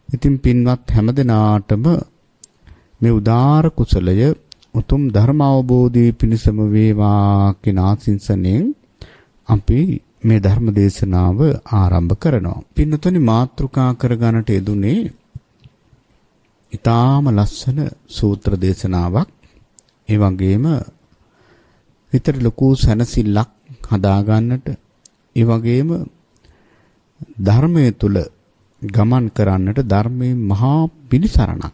ඉතින් පින්වත් හැමදෙනාටම මේ උදාාර කුසලය උතුම් ධර්ම අවබෝධී පිණසම වේවා කියන ආශිංසනෙන් අපි මේ ධර්ම දේශනාව ආරම්භ කරනවා. පින්නතුනි මාතෘකා කරගන්නට යෙදුනේ ඊටාම ලස්සන සූත්‍ර දේශනාවක්. ඒ වගේම හිතට ලොකු සැනසෙල්ලක් හදාගන්නට, ඒ වගේම ධර්මයේ තුල ගමන් කරන්නට, ධර්මයේ මහා පිළිසරණක්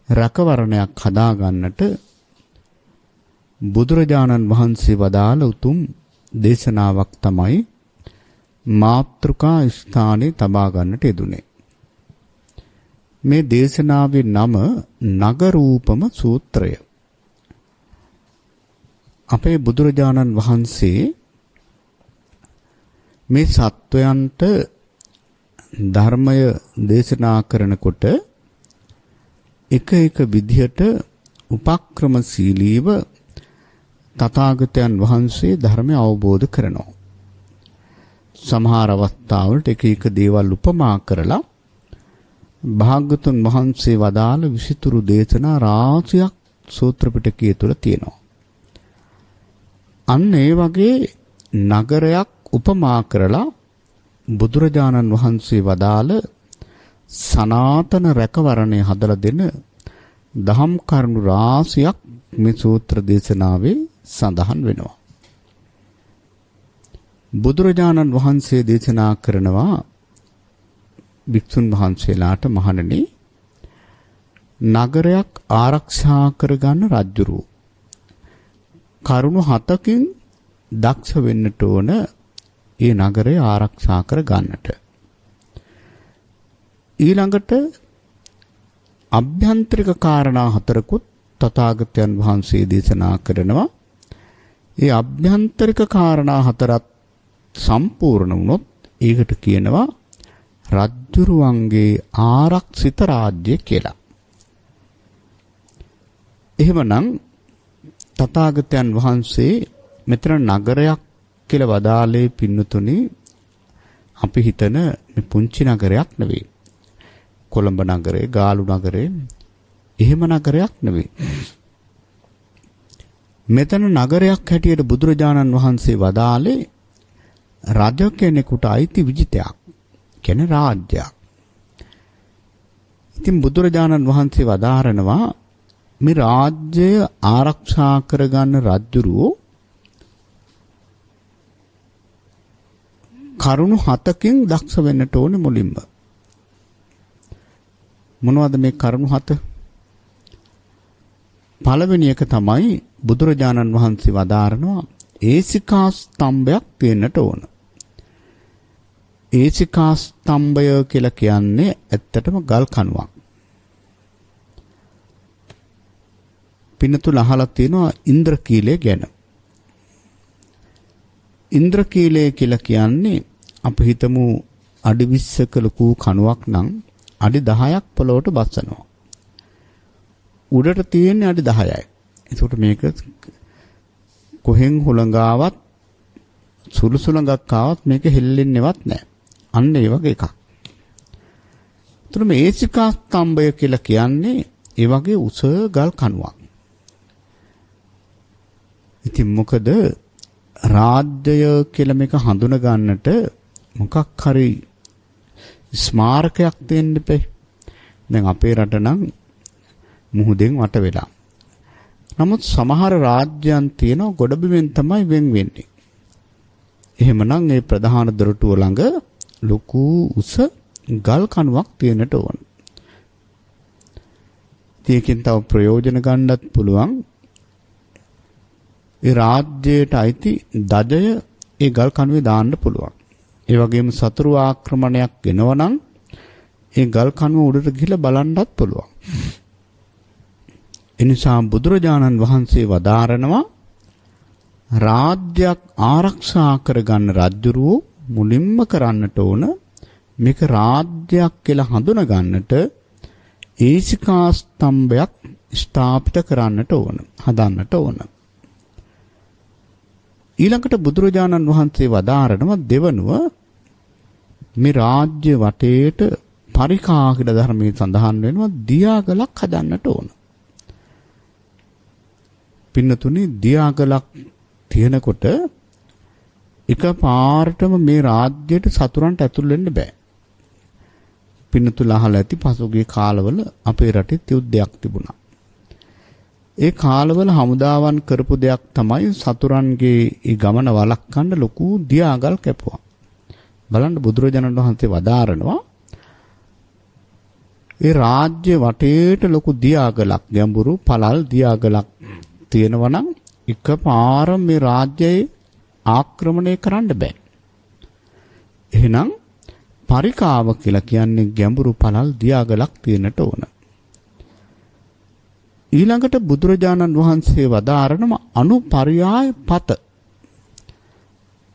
රැකවරණයක් හදාගන්නට බුදුරජාණන් වහන්සේ වදාළ උතුම් දේශනාවක් තමයි මාතෘකා ස්ථානයේ තබා ගන්නට යෙදුනේ. මේ දේශනාවේ නම නගරූපම සූත්‍රය. අපේ බුදුරජාණන් වහන්සේ මේ සත්වයන්ට ධර්මය දේශනා කරනකොට එක එක විදිහට උපක්‍රමශීලීව තථාගතයන් වහන්සේ ධර්මය අවබෝධ කරනවා. සමහර අවස්ථාවලට එක එක දේවල් උපමා කරලා භාග්‍යවතුන් වහන්සේ වදාළ විසිතුරු දේශනා රාශියක් සූත්‍ර පිටකයේ තුල තියෙනවා. අන්න ඒ වගේ නගරයක් උපමා කරලා බුදුරජාණන් වහන්සේ වදාළ සනාතන රැකවරණය හදලා දෙන දහම් කරුණු රාශියක් මේ සූත්‍ර දේශනාවේ සඳහන් වෙනවා. බුදුරජාණන් වහන්සේ දේශනා කරනවා භික්ෂුන් වහන්සේලාට, මහණෙනි, නගරයක් ආරක්ෂා කරගන්න රජුරු කරුණු 7කින් දක්ෂ වෙන්නට ඕන ඒ නගරය ආරක්ෂා කර ගන්නට. ඊළඟට අභ්‍යන්තරික කාරණා 4කුත් තථාගතයන් වහන්සේ දේශනා කරනවා. ඒ අභ්‍යන්තරික කාරණා 4ත් සම්පූර්ණ වුණොත් ඒකට කියනවා රජ්ජුරුවන්ගේ ආරක්ෂිත රාජ්‍ය කියලා. එහෙමනම් තථාගතයන් වහන්සේ මෙතන නගරයක් කියලා වදාළේ පින්නතුනි අපි හිතන මේ පුංචි නගරයක් නෙවෙයි. කොළඹ නගරේ, ගාලු නගරේ එහෙම නගරයක් නෙවෙයි. මෙතන නගරයක් හැටියට බුදුරජාණන් වහන්සේ වදාළේ රජ කෙනෙකුට අයිති විජිතයක්, කියන්නේ රාජ්‍යයක්. ඉතින් බුදුරජාණන් වහන්සේ වදාරනවා මේ රාජ්‍යය ආරක්ෂා කරගන්න රජුරෝ කරුණු 7කින් දක්ෂ වෙන්නට ඕනේ මුලින්ම. මොනවද මේ කරුණු 7? පළවෙනි එක තමයි බුදුරජාණන් වහන්සේ වදාරනවා ඒසිකා ස්තම්භයක් තියෙන්නට ඕන. ඒසිකා ස්තම්භය කියලා කියන්නේ ඇත්තටම ගල් කණුවක්. පින්නතුල අහලා තියෙනවා ඉන්ද්‍රකීලය ගැන. ඉන්ද්‍රකීලය කියලා කියන්නේ අපි හිතමු අඩි 20ක ලොකු කණුවක් නම් අඩි 10ක් පොළොවට බස්සනවා. උඩට තියෙන්නේ අඩි 10යි. ඒකට මේක කොහෙන් හුලඟාවත් සුළු සුළඟක් ආවත් මේක හෙල්ලෙන්නේවත් නැහැ. අන්න ඒ වගේ එකක්. ඒතර මේ ඒසිකා ස්තම්භය කියලා කියන්නේ ඒ වගේ උස ගල් කණුවක්. ඉතින් මොකද රාජ්‍යය කියලා මේක හඳුන ගන්නට මොකක් හරි ස්මාරකයක් දෙන්න ඉපේ. දැන් අපේ රට නම් මුහුදෙන් වට වෙලා. නමුත් සමහර රාජ්‍යයන් තියෙනවා ගොඩබිමෙන් තමයි වෙන් වෙන්නේ. එහෙමනම් ඒ ප්‍රධාන දොරටුව ළඟ ලොකු උස ගල් කණුවක් තියෙන්නට ඕන. ඒකෙන් තව ප්‍රයෝජන ගන්නත් පුළුවන්. ඒ රාජ්‍යයට අයිති දඩය ඒ ගල් කණුවේ දාන්න පුළුවන්. ඒ වගේම සතුරු ආක්‍රමණයක් එනවනම් ඒ ගල් කණුව උඩට ගිහලා බලන්නත් පුළුවන්. එනිසා බුදුරජාණන් වහන්සේ වදාරනවා රාජ්‍යයක් ආරක්ෂා කරගන්න රජුරෝ මුලින්ම කරන්නට ඕන මේක රාජ්‍යයක් කියලා හඳුනා ගන්නට ඒසිකා ස්තම්භයක් ස්ථාපිත කරන්නට ඕන, හදන්නට ඕන. ඊළඟට බුදුරජාණන් වහන්සේ වදාරනවා දෙවනුව මේ රාජ්‍ය වටේට පරිකා කියලා ධර්මයේ සඳහන් වෙනවා දියාගලක් හදන්නට ඕන. පින්නතුනේ දියාගලක් තියෙනකොට එක පාරටම මේ රාජ්‍යයට සතුරන්ට ඇතුල් වෙන්න බෑ. පින්නතුල අහලා ඇති පසුගිය කාලවල අපේ රටේ යුද්ධයක් තිබුණා. ඒ කාලවල හමුදාවන් කරපු දෙයක් තමයි සතුරන්ගේ ඒ ගමන වළක්වන්න ලොකු දියාගල් කැපුවා. බලන්න බුදුරජාණන් වහන්සේ වදාරනවා ඒ රාජ්‍ය වටේට ලොකු දියාගලක් ගැඹුරු පළල් දියාගලක් තියෙනවා නම් එකපාර මේ රාජ්‍යයේ ආක්‍රමණය කරන්න බෑ. එහෙනම් පරිකාව කියලා කියන්නේ ගැඹුරු පළල් දියාගලක් තියෙනට ඕන. ඊළඟට බුදුරජාණන් වහන්සේ වදාරනම අනුපර්යාය පත.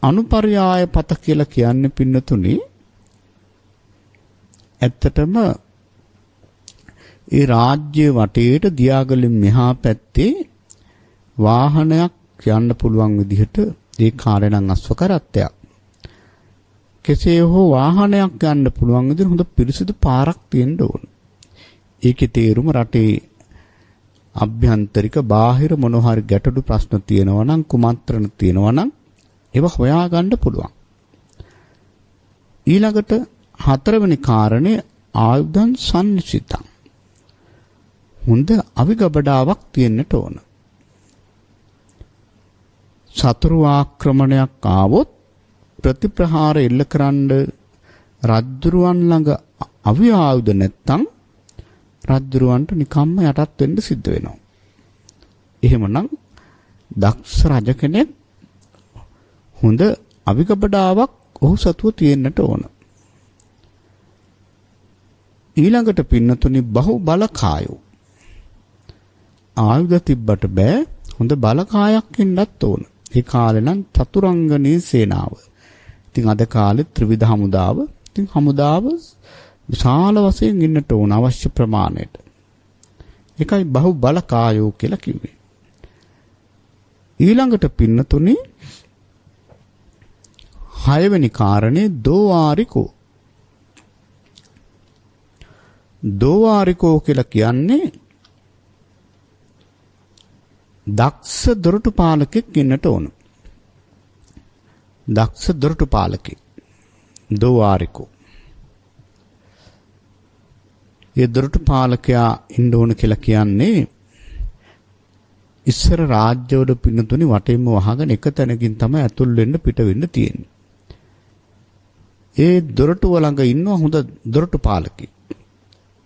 අනුපර්යාය පත කියලා කියන්නේ පින්නතුනි ඇත්තටම ඒ රාජ්‍ය වටේට දියාගලින් මෙහා පැත්තේ වාහනයක් යන්න පුළුවන් විදිහට ඒ කාර්ය නම් අස්ව කරත්තයක්. කෙසේ හෝ වාහනයක් යන්න පුළුවන් විදිහට හොඳ පිරිසිදු පාරක් තියෙන්න ඕන. ඒකේ තේරුම රටේ අභ්‍යන්තරික බාහිර මොනවා හරි ගැටලු ප්‍රශ්න තියෙනවා නම් කුමන්ත්‍රණ තියෙනවා නම් ඒවා හොයාගන්න පුළුවන්. ඊළඟට හතරවෙනි කාරණේ ආයුධන් සම්නිශ්චිතං. හොඳ අවිගබඩාවක් තියෙන්නට ඕන. සතුරු ආක්‍රමණයක් ආවොත් ප්‍රතිප්‍රහාර එල්ල කරන්න රජ්ජුරුවන් ළඟ අවි ආයුධ නැත්තම් රජ්ජුරුවන්ට නිකම්ම යටත් වෙන්න සිද්ධ වෙනවා. එහෙමනම් දක්ෂ රජ කෙනෙක් හොඳ අවිගබඩාවක් ඔහු සතුව තියෙන්නට ඕන. ඊළඟට පින්නතුනි බහු බලකායෝ. ආයුධ තිබ්බට බෑ හොඳ බලකායක් ඉන්නත් ඕන. ඒ කාලේ නම් චතුරංගනී සේනාව. ඉතින් අද කාලේ ත්‍රිවිධ හමුදාව. ඉතින් හමුදාව විශාල වශයෙන් ඉන්නට ඕන අවශ්‍ය ප්‍රමාණයට. ඒකයි බහු බලකායෝ කියලා කිව්වේ. ඊළඟට පින්නතුනි 6 වෙනි කාරණේ දෝවාරිකෝ. දෝවාරිකෝ කියලා කියන්නේ දක්ෂ දොරටු පාලකෙක් ඉන්නට ඕන. දක්ෂ දොරටු පාලකෙක්. දෝවාරිකෝ. ඒ දොරටු පාලකයා ඉන්න ඕන කියලා කියන්නේ ඉස්සර රාජ්‍යවල පින්නතුනි වටේම වහගෙන එක තැනකින් තමයි ඇතුල් වෙන්න පිට වෙන්න තියෙන්නේ. ඒ දොරටුව ළඟ ඉන්න හොඳ දොරටු පාලකෙක්.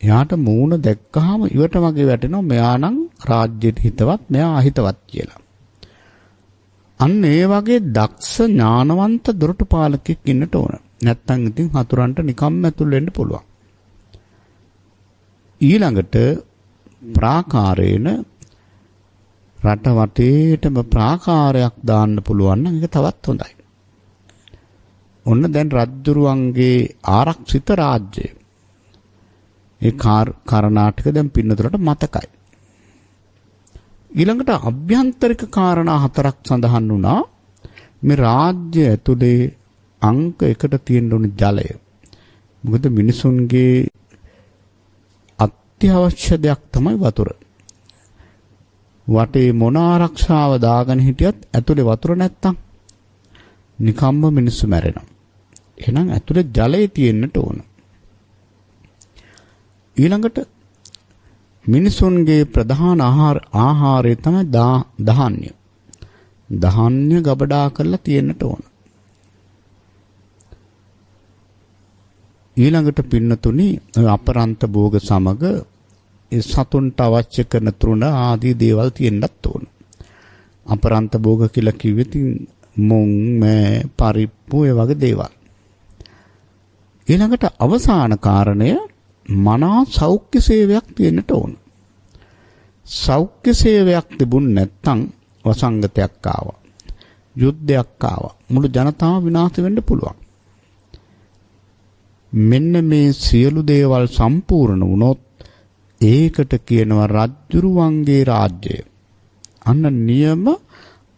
එයාට මූණ දැක්කහම ඉවට වගේ වැටෙනවා මෙයා නම් රාජ්‍යයට හිතවත් මෙයා අහිතවත් කියලා. අන්න ඒ වගේ දක්ෂ ඥානවන්ත දොරටු පාලකෙක් ඉන්නට ඕන. නැත්තම් ඉතින් හතුරන්ට නිකම්ම ඇතුල් වෙන්න පුළුවන්. ඊළඟට ප්‍රාකාරේන රට වටේටම ප්‍රාකාරයක් දාන්න පුළුවන් නම් ඒක තවත් හොඳයි. ඔන්න දැන් රජුරුවන්ගේ ආරක්ෂිත රාජ්‍යය. ඒ කර්ණාටක දැන් පින්නතුලට මතකයි. ඊළඟට අභ්‍යන්තරික කාරණා 4ක් සඳහන් වුණා. මේ රාජ්‍ය ඇතුලේ අංක 1ට තියෙන්න ඕන ජලය. මොකද මිනිසුන්ගේ අත්‍යවශ්‍ය දෙයක් තමයි වතුර. වටේ මොන ආරක්ෂාව දාගෙන හිටියත් ඇතුලේ වතුර නැත්තම් නිකම්ම මිනිස්සු මැරෙනවා. එහෙනම් ඇතුලේ ජලය තියෙන්නට ඕන. ඊළඟට මිනිසුන්ගේ ප්‍රධාන ආහාරය තමයි ධාන්‍ය. ධාන්‍ය ගබඩා කරලා තියෙන්නට ඕන. ඊළඟට පින්නතුනි අපරන්ත භෝග සමග ඒ සතුන්ට අවශ්‍ය කරන තෘණ ආදී දේවල් තියෙන්නත් ඕන. අපරන්ත භෝග කියලා කිව්වෙ ඉතින් මුං මෑ පරිප්පු ඒ වගේ දේවල්. ඊළඟට අවසාන කාරණය මනා සෞඛ්‍ය සේවයක් තියෙන්නට ඕන. සෞඛ්‍ය සේවයක් තිබුණ නැත්නම් වසංගතයක් ආවා. යුද්ධයක් ආවා. මුළු ජනතාව විනාශ වෙන්න පුළුවන්. මෙන්න මේ සියලු දේවල් සම්පූර්ණ වුණොත් ඒකට කියනවා රජ්ජුරුවන්ගේ රාජ්‍යය. අන්න නියම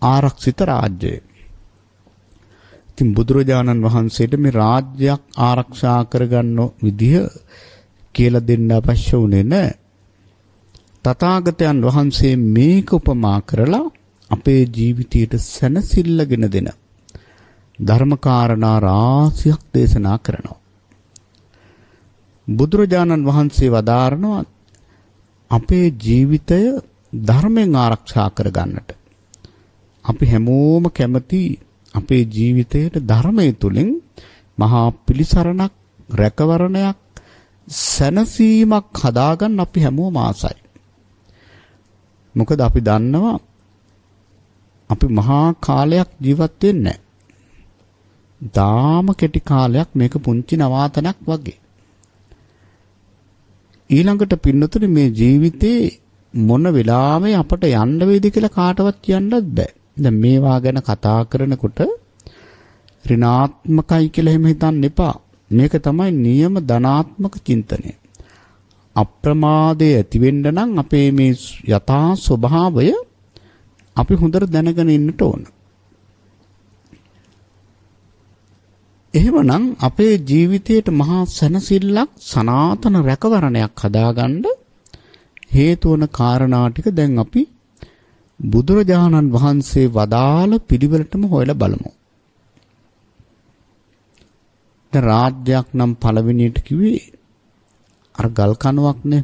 ආරක්ෂිත රාජ්‍යය. ඉතින් බුදුරජාණන් වහන්සේට මේ රාජ්‍යයක් ආරක්ෂා කරගන්න විදිහ කියලා දෙන්න අවශ්‍ය වුණේ නැහැ. තථාගතයන් වහන්සේ මේක උපමා කරලා අපේ ජීවිතයට සැනසෙල්ලගෙන දෙන ධර්මකාරණා රාශියක් දේශනා කරනවා. බුදුරජාණන් වහන්සේ වදාරනවා අපේ ජීවිතය ධර්මයෙන් ආරක්ෂා කරගන්නට. අපි හැමෝම කැමති අපේ ජීවිතයට ධර්මයේ තුලින් මහා පිළිසරණක්, රැකවරණයක්, සැනසීමක් හදාගන්න අපි හැමෝම ආසයි. මොකද අපි දන්නවා අපි මහා කාලයක් ජීවත් වෙන්නේ නැහැ. දාම කෙටි කාලයක් මේක පුංචි නවාතනක් වගේ. ඊළඟට පින්නතුනේ මේ ජීවිතේ මොන වෙලාවෙ අපට යන්න වේද කියලා කාටවත් කියන්නත් බෑ. දැන් මේවා ගැන කතා කරනකොට ඍණාත්මකයි කියලා එහෙම හිතන්න එපා. මේක තමයි නියම ධනාත්මක චින්තනය. අප්‍රමාදයේ ඇති වෙන්න නම් අපේ මේ යථා ස්වභාවය අපි හොඳට දැනගෙන ඉන්නට ඕන. එහෙමනම් අපේ ජීවිතයට මහා සැනසෙල්ලක්, සනාතන රැකවරණයක් හදාගන්න හේතු වන කාරණා ටික දැන් අපි බුදුරජාණන් වහන්සේ වදාළ පිළිවෙලටම හොයලා බලමු. දැන් රාජ්‍යයක් නම් පළවෙනියට කිව්වේ අර ගල් කණුවක්නේ.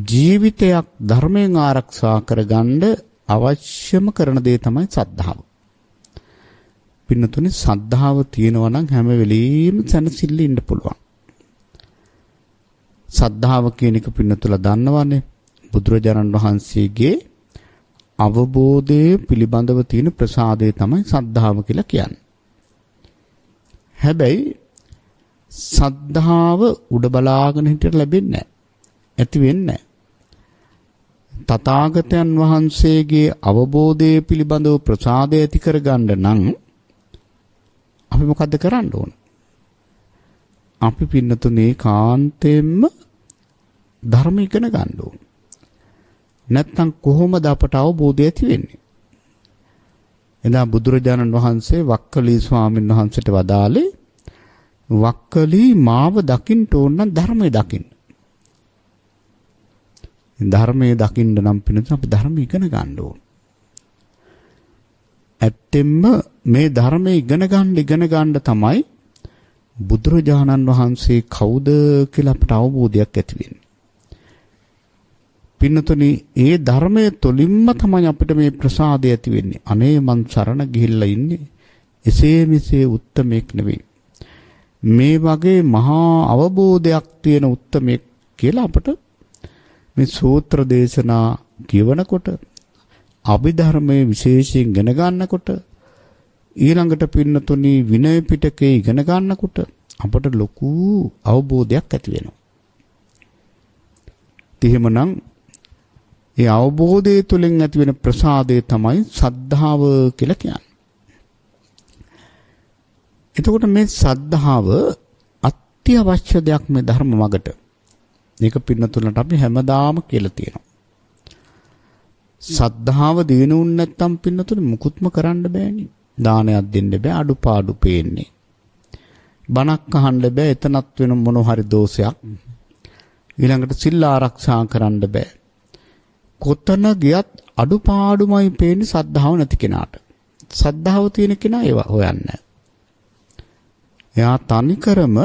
ජීවිතයක් ධර්මයෙන් ආරක්ෂා කරගන්න අවශ්‍යම කරන දේ තමයි සද්ධාව. පින්නතුනේ සද්ධාව තියෙනවා නම් හැම වෙලෙම සැනසෙල්ල ඉන්න පුළුවන්. සද්ධාව කියන එක පින්නතුලා දන්නවනේ. බුදුරජාණන් වහන්සේගේ අවබෝධයේ පිළිබඳව තියෙන ප්‍රසාදය තමයි සද්ධාව කියලා කියන්නේ. හැබැයි සද්ධාව උඩ බලාගෙන හිටියට ලැබෙන්නේ නැහැ. ඇති වෙන්නේ නැහැ. තථාගතයන් වහන්සේගේ අවබෝධයේ පිළිබඳව ප්‍රසාදය ඇති කරගන්න නම් අපි මොකද්ද කරන්න ඕන? අපි පින්නතුනේ කාන්තෙන්ම ධර්ම ඉගෙන ගන්න ඕන. නැත්නම් කොහොමද අපට අවබෝධය ඇති වෙන්නේ? එදා බුදුරජාණන් වහන්සේ වක්කලී ස්වාමීන් වහන්සේට වදාළේ වක්කලී මාව දකින්න ඕන නම් ධර්මයේ දකින්න. ධර්මයේ දකින්න නම් පින්නතුනේ අපි ධර්ම ඉගෙන ගන්න ඕන. ඇත්තෙන්ම මේ ධර්මයේ ඉගෙන ගන්න තමයි බුදුරජාණන් වහන්සේ කවුද කියලා අපට අවබෝධයක් ඇති වෙන්නේ. පින්නතුනි, ඒ ධර්මයේ තුලින්ම තමයි අපිට මේ ප්‍රසාදය ඇති වෙන්නේ. අනේ මං සරණ ගිහිල්ලා ඉන්නේ එසේ මෙසේ උත්තමෙක් නෙවෙයි. මේ වගේ මහා අවබෝධයක් තියෙන උත්තමෙක් කියලා අපට මේ සූත්‍ර දේශනා කියවනකොට, අභිධර්මයේ විශේෂයෙන් ඉගෙන ගන්නකොට, ඊළඟට පින්නතුනි විනය පිටකේ ඉගෙන ගන්නකොට අපට ලොකු අවබෝධයක් ඇති වෙනවා. එහෙමනම් ඒ අවබෝධය තුළින් ඇති වෙන ප්‍රසාදය තමයි සද්ධාව කියලා කියන්නේ. එතකොට මේ සද්ධාව අත්‍යවශ්‍ය දෙයක් මේ ධර්ම මගට. මේක පින්නතුලට අපි හැමදාම කියලා තියෙනවා. සද්ධාව දිනුන් නැත්තම් පින්නතුල මුකුත්ම කරන්න බෑනේ. දානයක් දෙන්න බෑ, අඩුපාඩු පේන්නේ. බණක් අහන්න බෑ, එතනත් වෙන මොන හරි දෝෂයක්. ඊළඟට සිල් ආරක්ෂා කරන්න බෑ. කොතන ගියත් අඩුපාඩුමයි පේන්නේ සද්ධාව නැති කෙනාට. සද්ධාව තියෙන කෙනා ඒව හොයන්නේ. එයා තනිකරම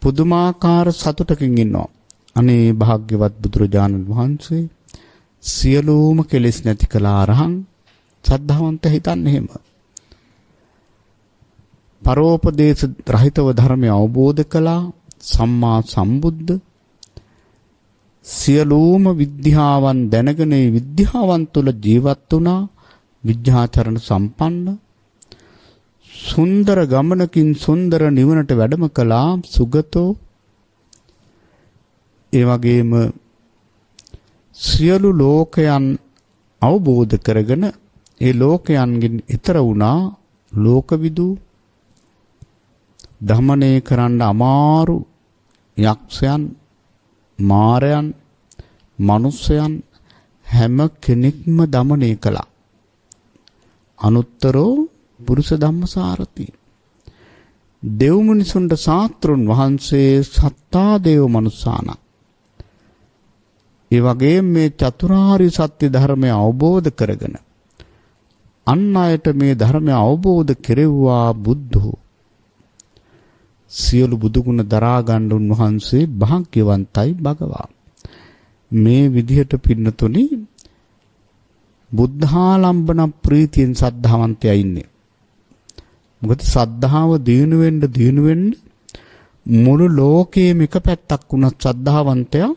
පුදුමාකාර සතුටකින් ඉන්නවා. අනේ භාග්‍යවත් බුදුරජාණන් වහන්සේ සියලුම කෙලෙස් නැති කළා අරහං. සද්ධාවන්ත හිතන්නේ එහෙම. පරෝපදේශ රහිතව ධර්මය අවබෝධ කළා. සම්මා සම්බුද්ධ. සියලුම විද්‍යාවන් දැනගෙන විද්‍යාවන් තුළ ජීවත් වුණා. විද්‍යාචරණ සම්පන්න. සුන්දර ගමනකින් සුන්දර නිවනට වැඩම කළා. සුගතෝ. ඒ වගේම සියලු ලෝකයන් අවබෝධ කරගෙන ඒ ලෝකයන්ගෙන් ඈතර වුණා. ලෝකවිදු. දමනය කරන්න අමාරු යක්ෂයන්, මාරයන්, මනුස්සයන් හැම කෙනෙක්ම දමනය කළා. අනුත්තරෝ පුරුෂ ධම්මසාරති. දෙව් මිනිසුන්ට ශාස්ත්‍රුන් වහන්සේ සත්තා දේව මනුස්සාන. ඒ වගේම මේ චතුරාර්ය සත්‍ය ධර්මය අවබෝධ කරගෙන අන් අයට මේ ධර්මය අවබෝධ කෙරෙව්වා බුද්ධෝ. සියලු බුදුගුණ දරා ගන්න උන්වහන්සේ භාග්‍යවන්තයි භගවා. මේ විදිහට පින්නතුනි බුද්ධාලම්බන ප්‍රීතියෙන් සද්ධාවන්තයා ඉන්නේ. මොකද සද්ධාව දිනු වෙන්න මුළු ලෝකයේම එක පැත්තක් වුණත් සද්ධාවන්තයා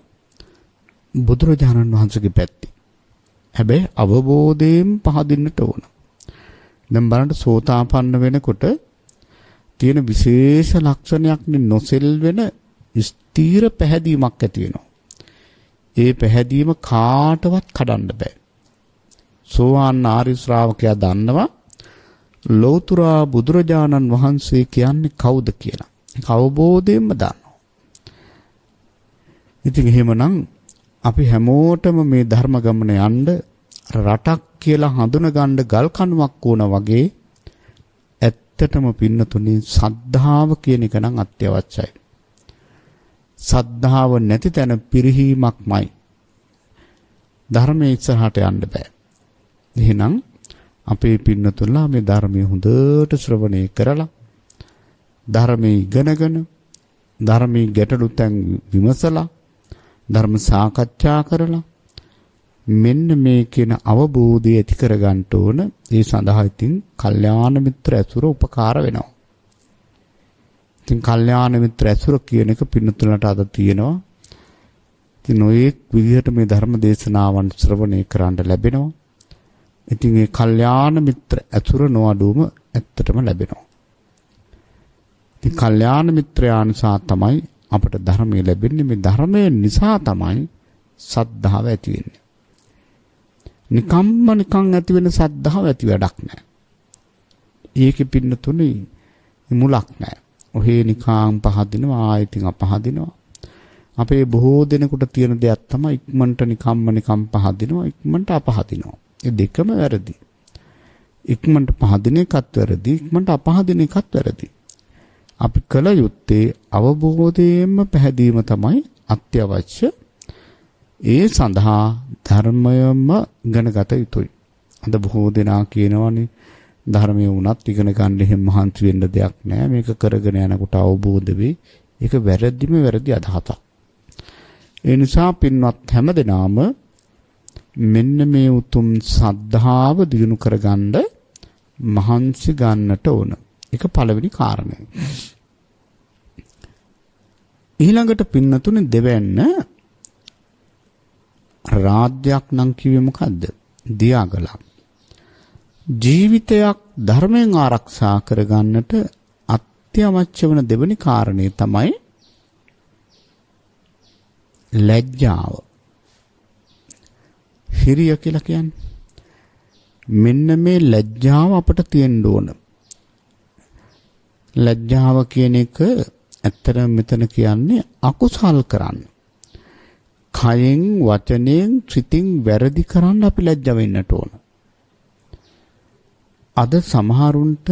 බුදුරජාණන් වහන්සේගේ පැත්තේ. හැබැයි අවබෝධයෙන් පහදින්නට ඕන. දැන් බලන්න සෝතාපන්න වෙනකොට තියෙන විශේෂ ලක්ෂණයක් නොසෙල් වෙන ස්ථීර පැහැදීමක් ඇති වෙනවා. ඒ පැහැදීම කාටවත් කඩන්න බෑ. සෝවාන් ආර්ය ශ්‍රාවකයා දන්නවා ලෞතර බුදුරජාණන් වහන්සේ කියන්නේ කවුද කියලා. ඒක අවබෝධයෙන්ම දන්නවා. ඉතින් එහෙමනම් අපි හැමෝටම මේ ධර්ම ගමන යන්න රටක් කියලා හඳුන ගන්න ගල් කණුවක් වුණා වගේ ඇත්තටම පින්නතුනි සද්ධාව කියන එක නම් අත්‍යවශ්‍යයි. සද්ධාව නැති තැන පිරිහීමක්මයි. ධර්මයේ ඉස්සරහට යන්න බෑ. එහෙනම් අපේ පින්නතුන්ලා මේ ධර්මයේ හොඳට ශ්‍රවණය කරලා ධර්මයේ ඉගෙනගෙන ධර්මයේ ගැටලු තැන් විමසලා ධර්ම සාකච්ඡා කරලා මෙන්න මේ කියන අවබෝධය ඇති කර ගන්න ඕන. ඒ සඳහා ඉතින් කල්යාණ මිත්‍ර ඇසුර උපකාර වෙනවා. ඉතින් කල්යාණ මිත්‍ර ඇසුර කියන එක පින්නතුලට අද තියෙනවා. ඉතින් ඔය විදිහට මේ ධර්ම දේශනාවන් ශ්‍රවණය කරන්න ලැබෙනවා. ඉතින් මේ කල්යාණ මිත්‍ර ඇසුර නොඅඩුවම ඇත්තටම ලැබෙනවා. ඉතින් කල්යාණ මිත්‍රයාන් නිසා තමයි අපට ධර්මය ලැබෙන්නේ. මේ ධර්මය නිසා තමයි සද්ධාව ඇති වෙන්නේ. නිකන් ඇති වෙන සද්ධාව ඇති වැඩක් නැහැ. ඒකෙ පින්නතුනේ මුලක් නැහැ. ඔහේ නිකන් පහදිනවා ආයෙත් අපහදිනවා. අපේ බොහෝ දෙනෙකුට තියෙන දෙයක් තමයි ඉක්මනට නිකන් පහදිනවා ඉක්මනට අපහදිනවා. ඒ දෙකම වැරදි. ඉක්මනට පහදින එකත් වැරදි ඉක්මනට අපහදින එකත් වැරදි. අපි කල යුත්තේ අවබෝධයෙන්ම පැහැදීම තමයි අත්‍යවශ්‍ය. ඒ සඳහා ධර්මයම ඉගෙන ගත යුතුයි. අද බොහෝ දෙනා කියනවානේ ධර්මයේ වුණත් ඉගෙන ගන්න එහෙම මහන්සි වෙන්න දෙයක් නැහැ. මේක කරගෙන යනකොට අවබෝධ වෙයි. ඒක වැරදි අදහසක්. ඒ නිසා පින්වත් හැමදෙනාම මෙන්න මේ උතුම් සද්ධාව දිනු කරගන්න මහන්සි ගන්නට ඕන. ඒක පළවෙනි කාරණය. ඊළඟට පින්නතුනේ දෙවැන්න රාජ්‍යයක් නම් කිව්වේ මොකද්ද? දියාගලක්. ජීවිතයක් ධර්මයෙන් ආරක්ෂා කරගන්නට අත්‍යවශ්‍ය වන දෙවෙනි කාරණේ තමයි ලැජ්ජාව. හිරිය කියලා කියන්නේ. මෙන්න මේ ලැජ්ජාව අපට තියෙන්න ඕන. ලැජ්ජාව කියන එක ඇත්තටම මෙතන කියන්නේ අකුසල් කරන්න. කයෙන් වචනයෙන් සිතින් වැරදි කරන්න අපි ලැජ්ජ වෙන්නට ඕන. අද සමහරුන්ට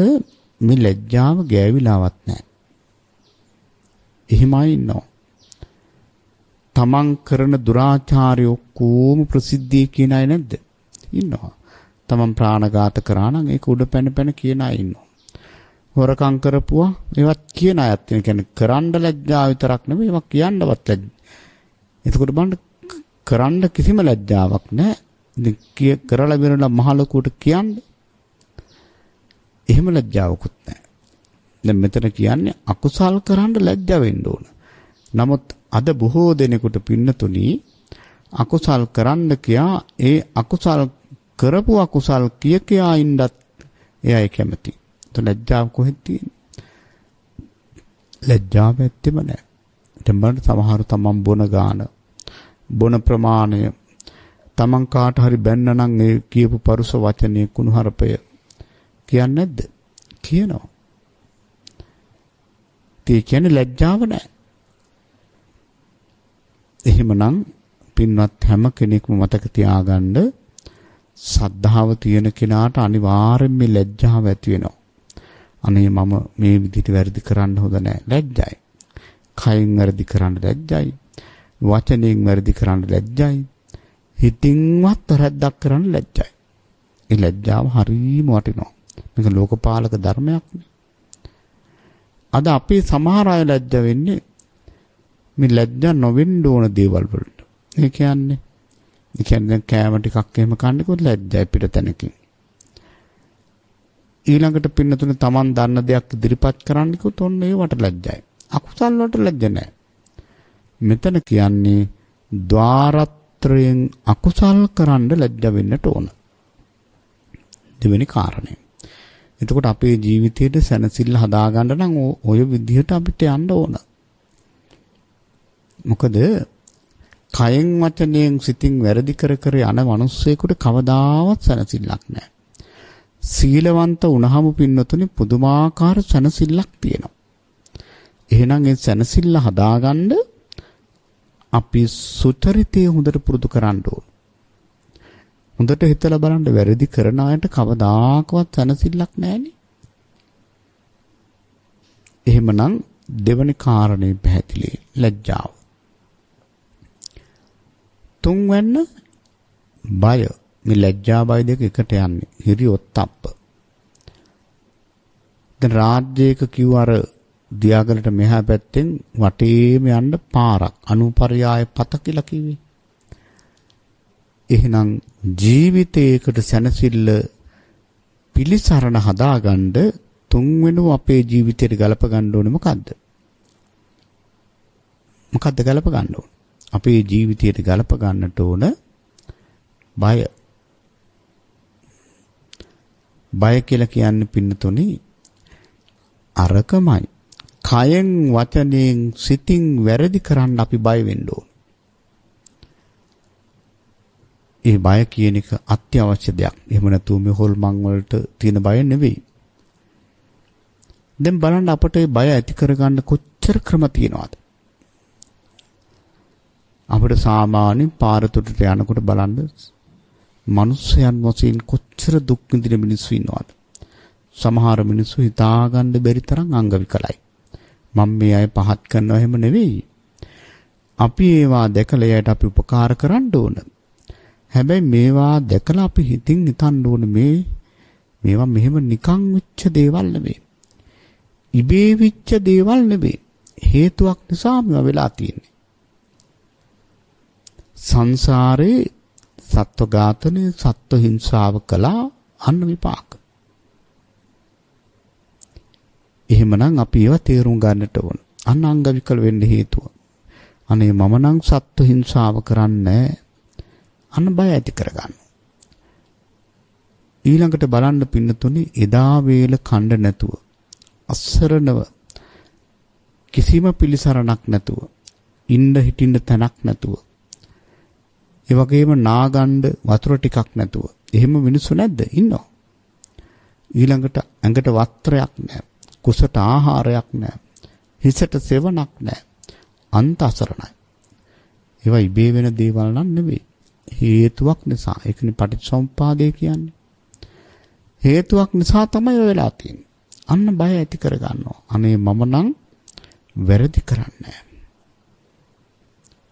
මේ ලැජ්ජාව ගෑවිලාවත් නැහැ. එහෙමයි ඉන්නවා. තමන් කරන දුරාචාරය ඔක්කොම ප්‍රසිද්ධිය කියන අය නැද්ද? ඉන්නවා. තමන් ප්‍රාණඝාත කරා නම් ඒක උඩ පැන කියන අය ඉන්නවා. හොරකම් කරපුවා ඒවත් කියන අයත් ඉන්න. කියන්නේ කරන්න ලැජ්ජාව විතරක් නෙමෙයි ඒවා කියන්නවත් ලැජ්ජ. එතකොට බලන්න කරන්න කිසිම ලැජ්ජාවක් නැහැ. ඉතින් කරලා වෙනලා මහ ලොකුට කියන්නේ එහෙම ලැජ්ජාවකුත් නැහැ. දැන් මෙතන කියන්නේ අකුසල් කරන්න ලැජ්ජ වෙන්න ඕන. නමුත් අද බොහෝ දෙනෙකුට පින්නතුණි අකුසල් කරන්න කියා ඒ අකුසල් කරපු අකුසල් කියා ඉන්නත් එයයි කැමති. તો ලැජ්ජාව කොහෙද තියෙන්නේ? ලැජ්ජාව ඇත්තෙම නැහැ. දැන් බලන්න සමහර තමන් බොන ගාන බොන ප්‍රමාණය තමන් කාට හරි බැන්න නම් ඒ කියපු පරුස වචනේ කුණුහරුපය කියන්නේ නැද්ද? කියනවා. ඒ කියන්නේ ලැජ්ජාව නැහැ. එහෙමනම් පින්වත් හැම කෙනෙක්ම මතක තියාගන්න සද්ධාව තියෙන කෙනාට අනිවාර්යෙන් මේ ලැජ්ජාව ඇති වෙනවා. අනේ මම මේ විදිහට වැරදි කරන්න හොඳ නැහැ. ලැජ්ජයි. කයින් වැරදි කරන්න ලැජ්ජයි. වචනයෙන් වැරදි කරන්න ලැජ්ජයි. හිතින්වත් රැද්දක් කරන්න ලැජ්ජයි. ඒ ලැජ්ජාව හරීම වටිනවා. මේක ලෝකපාලක ධර්මයක් නේ. අද අපේ සමහර අය ලැජ්ජ වෙන්නේ මේ ලැජ්ජා නොවෙන්න ඕන දේවල් වලට. ඒ කියන්නේ දැන් කෑම ටිකක් එහෙම කන්නකොත් ලැජ්ජයි පිටතැනකින්. ඊළඟට පින්නතුනේ Taman දන්න දෙයක් ඉදිරිපත් කරන්නකොත් ඔන්න ඒවට ලැජ්ජයි. අකුසල් වලට ලැජ්ජ නැහැ. මෙතන කියන්නේ ద్వාරත්‍රයෙන් අකුසල් කරන්න ලැජ්ජ වෙන්නට ඕන. දෙවෙනි කාරණය. එතකොට අපේ ජීවිතයේ සැනසෙල්ල හදාගන්න නම් ඔය විදිහට අපිට යන්න ඕන. මොකද කයෙන් වචනයෙන් සිතින් වැරදි කර කර යන මිනිස්සෙකුට කවදාවත් සැනසෙල්ලක් නැහැ. සීලවන්ත වුණාම පින්නතුනේ පුදුමාකාර සැනසෙල්ලක් තියෙනවා. එහෙනම් ඒ සැනසෙල්ල හදාගන්න අපි සුචරිතය හොඳට පුරුදු කරන්න ඕන. හොඳට හිතලා බලන්න වැරදි කරන අයට කවදාකවත් සැනසෙල්ලක් නැහැනේ. එහෙමනම් දෙවනි කාරණේ පැහැදිලි ලැජ්ජාව. තුන්වැන්න බය. මේ ලැජ්ජා බය දෙක එකට යන්නේ. හිරියොත්ප්ප. දැන් රාජ්‍යයක කිව්ව අර දියාගලට මෙහා පැත්තෙන් වටේම යන්න පාරක් අනුපර්යාය පත කියලා කිව්වේ. එහෙනම් ජීවිතයකට සැනසෙල්ල පිළිසරණ හදාගන්න තුන්වෙනුව අපේ ජීවිතයට ගලප ගන්න ඕනේ මොකද්ද? මොකද්ද ගලප ගන්න ඕනේ? අපේ ජීවිතයට ගලප ගන්නට ඕන බය. බය කියලා කියන්නේ පින්නතුනේ අරකමයි. කයෙන් වචනයෙන් සිතින් වැරදි කරන්න අපි බය වෙන්න ඕන. ඒ බය කියන එක අත්‍යවශ්‍ය දෙයක්. එහෙම නැතුව මේ හොල්මන් වලට තියෙන බය නෙවෙයි. දැන් බලන්න අපට මේ බය ඇති කරගන්න කොච්චර ක්‍රම තියෙනවද? අපිට සාමාන්‍ය පාරතොටට යනකොට බලන්න මනුස්සයන් වශයෙන් කොච්චර දුක් විඳින මිනිස්සු ඉන්නවද? සමහර මිනිස්සු හිතාගන්න බැරි තරම් අංග විකලයි. මම මේ අය පහත් කරනවා එහෙම නෙවෙයි. අපි ඒවා දැකලා එයාට අපි උපකාර කරන්න ඕන. හැබැයි මේවා දැකලා අපි හිතින් හිතන්න ඕන මේවා මෙහෙම නිකන් වෙච්ච දේවල් නෙවෙයි. ඉබේ වෙච්ච දේවල් නෙවෙයි. හේතුවක් නිසා මේවා වෙලා තියෙන්නේ. සංසාරේ සත්ව ඝාතනය, සත්ව හිංසාව කළා අන්න විපාක. එහෙමනම් අපි ඒවා තේරුම් ගන්නට ඕන. අන්න අංග විකල වෙන්න හේතුව. අනේ මම නම් සත්ව හිංසාව කරන්නේ අන්න බය ඇති කරගන්න. ඊළඟට බලන්න පින්නතුනේ එදා වේල කණ්ඩ නැතුව අස්සරණව කිසිම පිළිසරණක් නැතුව ඉන්න හිටින්න තැනක් නැතුව ඒ වගේම නාගන්න වතුර ටිකක් නැතුව එහෙම මිනිස්සු නැද්ද? ඉන්නවා. ඊළඟට ඇඟට වස්ත්‍රයක් නැහැ. කුසට ආහාරයක් නැහැ. හිසට සෙවණක් නැහැ. අන්ත අසරණයි. ඒවා ඉබේ වෙන දේවල් නම් නෙවෙයි. හේතුවක් නිසා. ඒකනේ පටිච්චසමුප්පාදය කියන්නේ. හේතුවක් නිසා තමයි වෙලා තියෙන්නේ. අන්න බය ඇති කර ගන්නවා. අනේ මම නම් වැරදි කරන්නේ.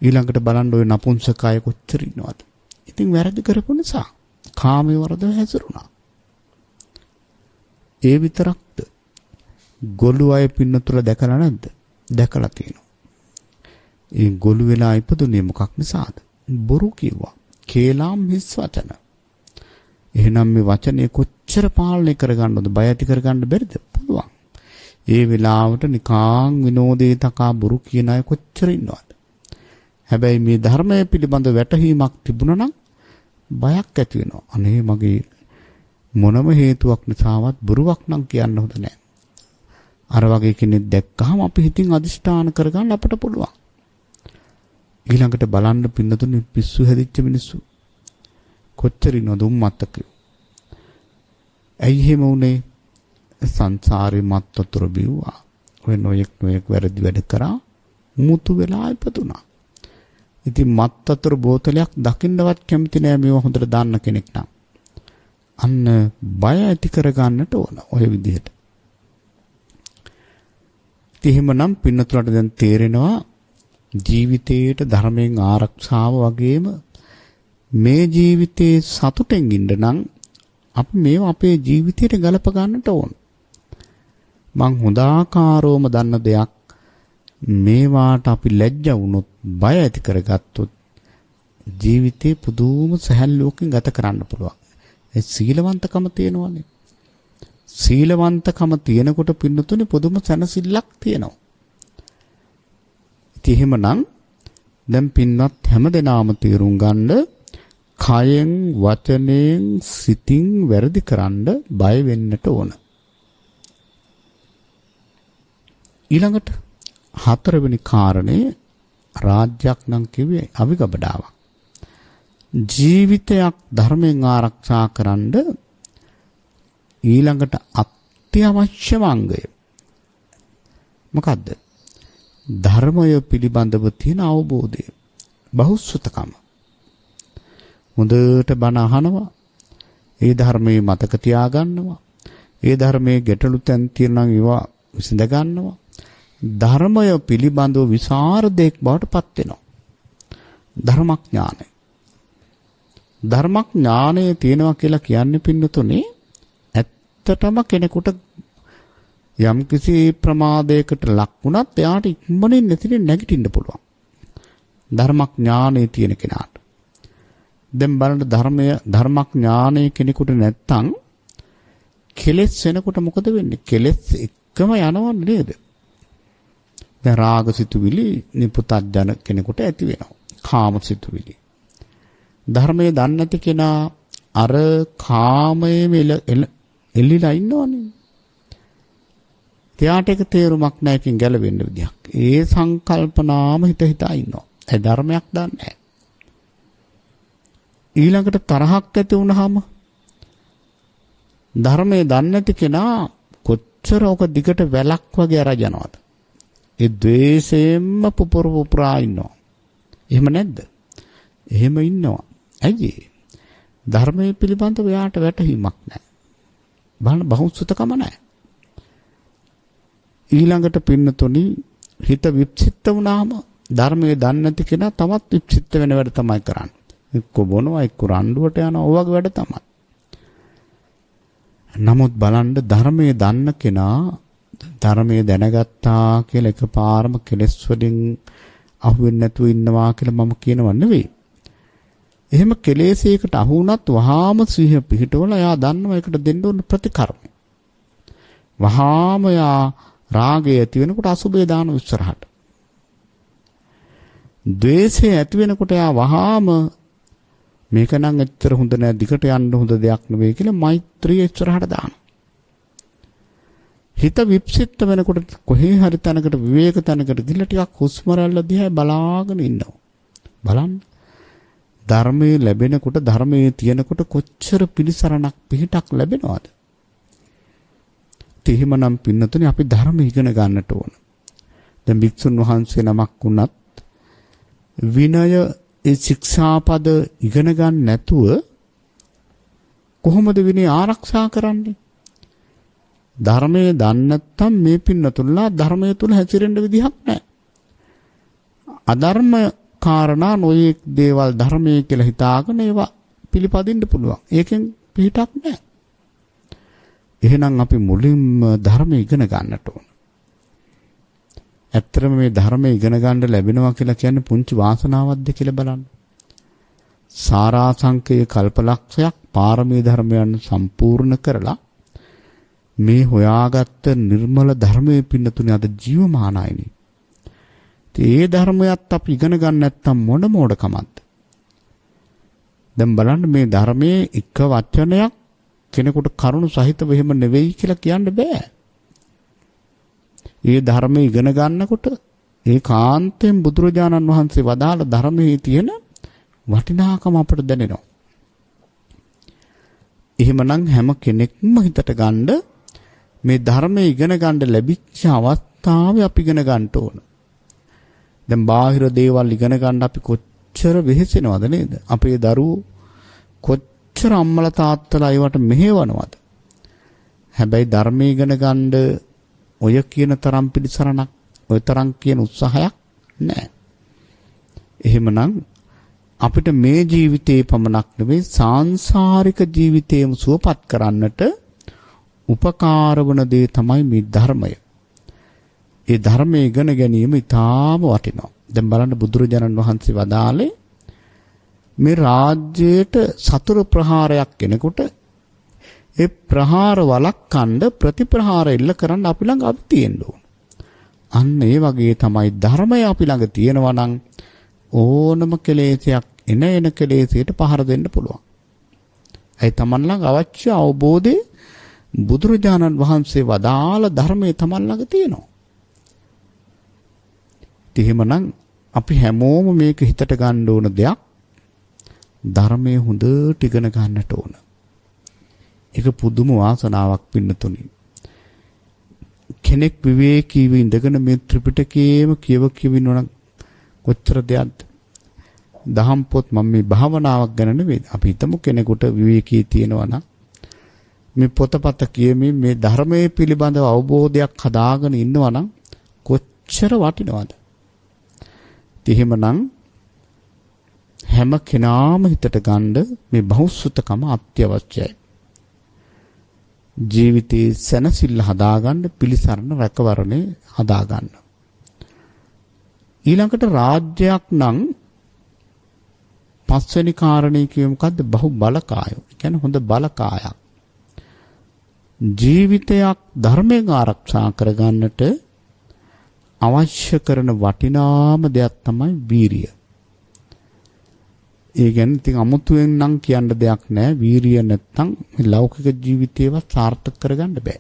ඊළඟට බලන්න ওই නපුංසකය කොච්චර ඉන්නවද? ඉතින් වැරදි කරපු නිසා කාමයේ වරද හැසිරුණා. ඒ විතරක්ද? ගොළු අය පින්නතුල දැකලා නැද්ද? දැකලා තියෙනවා. ඒ ගොළු වෙලා ඉපදුනේ මොකක් නිසාද? බොරු කිව්වා. කේලාම් හිස් වචන. එහෙනම් මේ වචනේ කොච්චර පාලනය කරගන්නවද? බය ඇති කරගන්න බැරිද? පුළුවන්. ඒ වෙලාවට නිකාං විනෝදේ තකා බොරු කියන අය කොච්චර ඉන්නවද? හැබැයි මේ ධර්මයේ පිළිබඳ වැටහීමක් තිබුණා නම් බයක් ඇති වෙනවා. අනේ මගේ මොනම හේතුවක් නිසාවත් බොරුවක් නම් කියන්න හොඳ නැහැ. අර වගේ කෙනෙක් දැක්කහම අපි හිතින් අදිෂ්ඨාන කරගන්න අපට පුළුවන්. ඊළඟට බලන්න පින්නතුනේ පිස්සු හැදිච්ච මිනිස්සු කොච්චර ඉන්නවද උම්මත්තකෝ. ඇයි එහෙම උනේ? සංසාරේ මත් වතුර බිව්වා. ඔය නොයෙක් වැරදි වැඩ කරා මුතු වෙලා ඉපදුනා. ඉතින් මත් වතුර බෝතලයක් දකින්නවත් කැමති නෑ මේව හොඳට දාන්න කෙනෙක් නම්. අන්න බය ඇති කරගන්නට ඕන ඔය විදිහට. එහෙමනම් පින්නතුලට දැන් තේරෙනවා ජීවිතයේට ධර්මයෙන් ආරක්ෂාව වගේම මේ ජීවිතේ සතුටෙන් ඉන්න නම් අපි මේව අපේ ජීවිතයට ගලප ගන්නට ඕන. මං හොඳාකාරවම දන්න දෙයක් මේවාට අපි ලැජ්ජා වුණොත් බය ඇති කරගත්තොත් ජීවිතේ පුදුම සැහැල්ලුවකින් ගත කරන්න පුළුවන්. ඒ සීලවන්තකම තියෙනවනේ. සීලවන්තකම තියෙනකොට පින්නතුනේ පුදුම සැනසෙල්ලක් තියෙනවා. ඉතින් එහෙමනම් දැන් පින්වත් හැමදෙනාම තීරුම් ගන්න කයෙන් වචනයෙන් සිතින් වැරදි කරන්න බය වෙන්නට ඕන. ඊළඟට හතරවෙනි කාරණේ රාජ්‍යයක් නම් කිව්වේ අවිගබඩාවක්. ජීවිතයක් ධර්මයෙන් ආරක්ෂා කරන්න ඊළඟට අත්‍යවශ්‍යම අංගය මොකද්ද? ධර්මය පිළිබඳව තියෙන අවබෝධය, බහුසුතකම. හොඳට බණ අහනවා, ඒ ධර්මයේ මතක තියාගන්නවා, ඒ ධර්මයේ ගැටලු තැන් තියෙනවා නම් ඒවා විසඳ ගන්නවා. ධර්මය පිළිබඳව විසරදෙක් බවට පත් වෙනවා. ධර්මඥානය. ධර්මඥානය තියෙනවා කියලා කියන්නේ පින්නතුනේ ඇත්තටම කෙනෙකුට යම් කිසි ප්‍රමාදයකට ලක් වුණත් එයාට ඉක්මනින් නැතිනේ නැගිටින්න පුළුවන්. ධර්මඥානය තියෙන කෙනාට. දැන් බලන්න ධර්මඥානය කෙනෙකුට නැත්තම් කෙලෙස් වෙනකොට මොකද වෙන්නේ? කෙලෙස් එක්කම යනව නේද? දැන් රාගසිතුවිලි නිපුතඥ කෙනෙකුට ඇති වෙනවා. කාමසිතුවිලි. ධර්මයේ දන්නේ නැති කෙනා අර කාමයේ එල්ලිලා ඉන්නවනේ. එයාට ඒක තේරුමක් නැහැ, එකකින් ගැලවෙන්න විදියක්. ඒ සංකල්පනාම හිතා ඉන්නවා. ඒ ධර්මයක් දන්නේ නැහැ. ඊළඟට තරහක් ඇති වුනහම ධර්මයේ දන්නේ නැති කෙනා කොච්චර ඔක දිගට වැලක් වගේ අරජනවද? ඒ ද්වේෂයෙන්ම පුපුරා ඉන්නවා. එහෙම නැද්ද? එහෙම ඉන්නවා. ඇයි? ධර්මයේ පිළිබඳව යාට වැටහීමක් නැහැ. බලන්න බහුසුතකම නැහැ. ඊළඟට පින්නතුනි හිත විප්සිත වුණාම ධර්මයේ දන්නේ නැති කෙනා තවත් විප්සිත වෙන වැඩ තමයි කරන්නේ. එක්ක බොනවා, එක්ක රණ්ඩුවට යනවා, ඔය වගේ වැඩ තමයි. නමුත් බලන්න ධර්මයේ දන්න කෙනා ධර්මයේ දැනගත්තා කියලා එකපාරම කෙලෙස් වලින් අහුවෙන්නේ නැතුව ඉන්නවා කියලා මම කියනවා නෙවෙයි. එහෙම කෙලෙසයකට අහු වුණත් වහාම සිහිය පිහිටවල එයා දන්නවා ඒකට දෙන්න ඕන ප්‍රතිකර්ම. වහාම එයා රාගය ඇති වෙනකොට අසුබේ දාන ඉස්සරහට. ද්වේෂය ඇති වෙනකොට එයා වහාම මේක නම් ඇත්තට හොඳ නෑ, දිගට යන්න හොඳ දෙයක් නෙවෙයි කියලා මෛත්‍රිය ඉස්සරහට දානවා. හිත විප්සිත වෙනකොට කොහේ හරි තැනකට විවේක තැනකට ගිහලා ටිකක් හුස්ම රැල්ල දිහා බලාගෙන ඉන්නවා. බලන්න. ධර්මයේ ලැබෙනකොට, ධර්මයේ තියෙනකොට කොච්චර පිළිසරණක් පිහිටක් ලැබෙනවද? එහෙමනම් පින්නතුනේ අපි ධර්ම ඉගෙන ගන්නට ඕන. දැන් භික්ෂුන් වහන්සේ නමක් වුණත් විනය ඒ ශික්ෂාපද ඉගෙන ගන්න නැතුව කොහොමද විනය ආරක්ෂා කරන්නේ? ධර්මයේ දන්නේ නැත්නම් මේ පින්නතුල්ලා ධර්මයේ තුල හැසිරෙන්න විදිහක් නැහැ. අධර්ම කාරණා නොයෙක් දේවල් ධර්මයේ කියලා හිතාගෙන ඒවා පිළිපදින්න පුළුවන්. ඒකෙන් පිටක් නැහැ. එහෙනම් අපි මුලින්ම ධර්මය ඉගෙන ගන්නට ඕන. ඇත්තටම මේ ධර්මය ඉගෙන ගන්න ලැබෙනවා කියලා කියන්නේ පුංචි වාසනාවක්ද කියලා බලන්න. සාරාංශකයේ කල්පලක්ෂයක් පාරමී ධර්මයන් සම්පූර්ණ කරලා මේ හොයාගත්ත නිර්මල ධර්මයේ පින්නතුනේ අද ජීවමානයිනේ. ඒ ධර්මයත් අපි ඉගෙන ගන්න නැත්නම් මොන මෝඩකමක්ද? දැන් බලන්න මේ ධර්මයේ එක වචනයක් කෙනෙකුට කරුණු සහිතව එහෙම නෙවෙයි කියලා කියන්න බෑ. ඒ ධර්මයේ ඉගෙන ගන්නකොට ඒ කාන්තෙන් බුදුරජාණන් වහන්සේ වදාළ ධර්මයේ තියෙන වටිනාකම අපට දැනෙනවා. එහෙමනම් හැම කෙනෙක්ම හිතට ගන්න මේ ධර්මයේ ඉගෙන ගන්න ලැබිච්ච අවස්ථාවේ අපි ඉගෙන ගන්න ඕන. දැන් බාහිර දේවල් ඉගෙන ගන්න අපි කොච්චර වෙහෙසෙනවද නේද? අපේ දරුවෝ කොච්චර කොච්චර අම්මලා තාත්තලා ඒවට මෙහෙවනවද? හැබැයි ධර්මයේ ඉගෙන ගන්න ඔය කියන තරම් පිළිසරණක්, ඔය තරම් කියන උත්සාහයක් නැහැ. එහෙමනම් අපිට මේ ජීවිතේ පමණක් නෙවෙයි සාංශාරික ජීවිතේම සුවපත් කරන්නට උපකාර වන දේ තමයි මේ ධර්මය. ඒ ධර්මයේ ඉගෙන ගැනීම ඉතාම වටිනවා. දැන් බලන්න බුදුරජාණන් වහන්සේ වදාළේ මේ රාජ්‍යයට සතුරු ප්‍රහාරයක් එනකොට ඒ ප්‍රහාර වළක්වන්න ප්‍රතිප්‍රහාර එල්ල කරන්න අපි ළඟ අපි තියෙන්න ඕන. අන්න ඒ වගේ තමයි ධර්මය අපි ළඟ තියෙනවා නම් ඕනම කෙලෙසයක් එන කෙලෙසයට පහර දෙන්න පුළුවන්. ඒ තමන් ළඟ අවශ්‍ය අවබෝධය බුදුරජාණන් වහන්සේ වදාළ ධර්මයේ තමන් ළඟ තියෙනවා. එහෙමනම් අපි හැමෝම මේක හිතට ගන්න ඕන දෙයක්. ධර්මයේ හොඳට ඉගෙන ගන්නට ඕන. ඒක පුදුම වාසනාවක් පින්නතුනි. කෙනෙක් විවේකීව ඉඳගෙන මේ ත්‍රිපිටකයේම කියව ඉන්නවනම් කොච්චර දෙයක්ද? දහම් පොත් මම මේ භාවනාවක් ගැන නෙවෙයි. අපි හිතමු කෙනෙකුට විවේකී තියෙනවා නම් මේ පොතපත කියමින් මේ ධර්මයේ පිළිබඳව අවබෝධයක් හදාගෙන ඉන්නවා නම් කොච්චර වටිනවද? එහෙමනම් හැම කෙනාම හිතට ගන්න මේ බහුසුතකම අත්‍යවශ්‍යයි. ජීවිතේ සැනසෙල්ල හදාගන්න, පිළිසරණ රැකවරණේ හදාගන්න. ඊළඟට රාජ්‍යයක් නම් පස්වෙනි කාරණේ කියේ මොකද්ද? බහු බලකාය. ඒ කියන්නේ හොඳ බලකායක්. ජීවිතයක් ධර්මයෙන් ආරක්ෂා කරගන්නට අවශ්‍ය කරන වටිනාම දෙයක් තමයි වීරිය. ඒ කියන්නේ ඉතින් අමුතුවෙන් නම් කියන්න දෙයක් නැහැ. වීරිය නැත්තම් මේ ලෞකික ජීවිතේවත් සාර්ථක කරගන්න බෑ.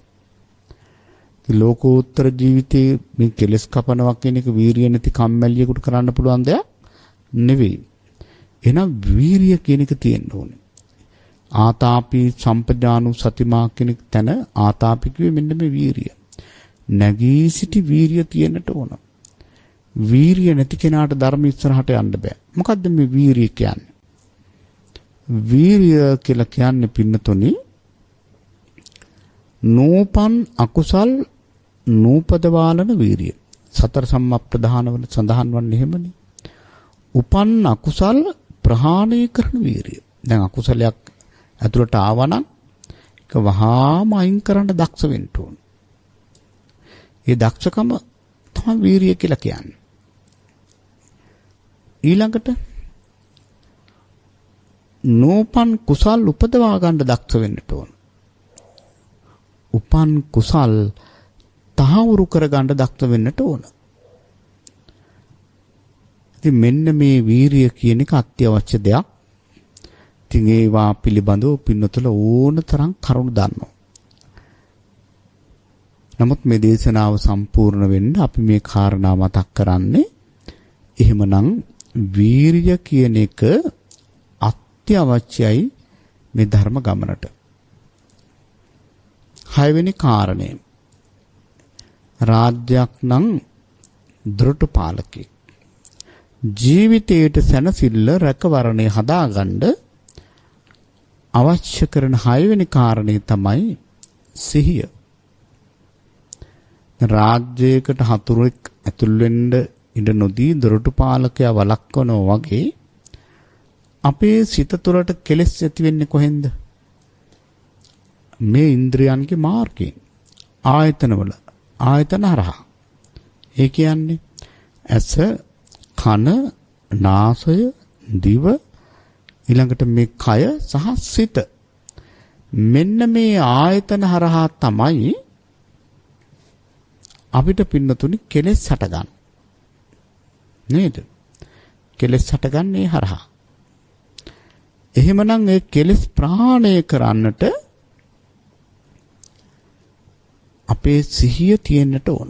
ඉතින් ලෝකෝත්තර ජීවිතේ මේ කෙලස් කපනවා කියන එක වීරිය නැති කම්මැලියෙකුට කරන්න පුළුවන් දෙයක් නෙවෙයි. එහෙනම් වීරිය කියන එක තියෙන්න ඕනේ. ආතාපි සම්පජානු සතිමා කියන තැන ආතාපි කිව්වේ මෙන්න මේ වීරිය. නැගී සිටි වීරිය තියෙන්නට ඕන. වීරිය නැති කෙනාට ධර්ම ඉස්සරහට යන්න බෑ. මොකද්ද මේ වීරිය කියන්නේ? වීරිය කියලා කියන්නේ පින්නතුනි නූපන් අකුසල් නූපදවාලන වීරිය. සතර සම්මප්ප්‍රධානවල සඳහන් වන්නේ එහෙමනේ. උපන් අකුසල් ප්‍රහාණය කරන වීරිය. දැන් අකුසලයක් ඇතුළට ආවනම් ඒක වහාම අයින් කරන්න දක්ෂ වෙන්න ඕන. ඒ දක්ෂකම තමයි වීරිය කියලා කියන්නේ. ඊළඟට නෝපන් කුසල් උපදවා ගන්න දක්ෂ වෙන්න ඕන. උපන් කුසල් තහවුරු කර ගන්න දක්ෂ වෙන්නට ඕන. ඉතින් මෙන්න මේ වීරිය කියන එක අත්‍යවශ්‍ය දෙයක්. ඉතින් ඒවා පිළිබඳව පින්නතුල ඕන තරම් කරුණු දන්නවා. නමුත් මේ දේශනාව සම්පූර්ණ වෙන්න අපි මේ කාරණා මතක් කරන්නේ එහෙමනම් වීරිය කියන එක අත්‍යවශ්‍යයි මේ ධර්ම ගමනට. 6 වෙනි කාරණය. රාජ්‍යයක් නම් දෘঢ় පාලකෙක්. ජීවිතයේ සැනසෙල්ල රැකවරණේ හදාගන්න අවශ්‍ය කරන 6 වෙනි කාරණේ තමයි සිහිය. රාජ්‍යයකට හතුරෙක් ඇතුල් වෙන්න ඉඩ නොදී දොරටු පාලකයා වළක්වනවා වගේ අපේ සිත තුළට කෙලෙස් ඇති වෙන්නේ කොහෙන්ද? මේ ඉන්ද්‍රියන්ගේ මාර්ගයෙන්. ආයතනවල ආයතන හරහා. ඒ කියන්නේ ඇස, කන, නාසය, දිව, ඊළඟට මේ කය සහ සිත. මෙන්න මේ ආයතන හරහා තමයි අපිට පින්නතුනි කෙලෙස් හටගන්න. නේද? කෙලෙස් හටගන්නේ හරහා. එහෙමනම් ඒ කෙලෙස් ප්‍රහාණය කරන්නට අපේ සිහිය තියෙන්නට ඕන.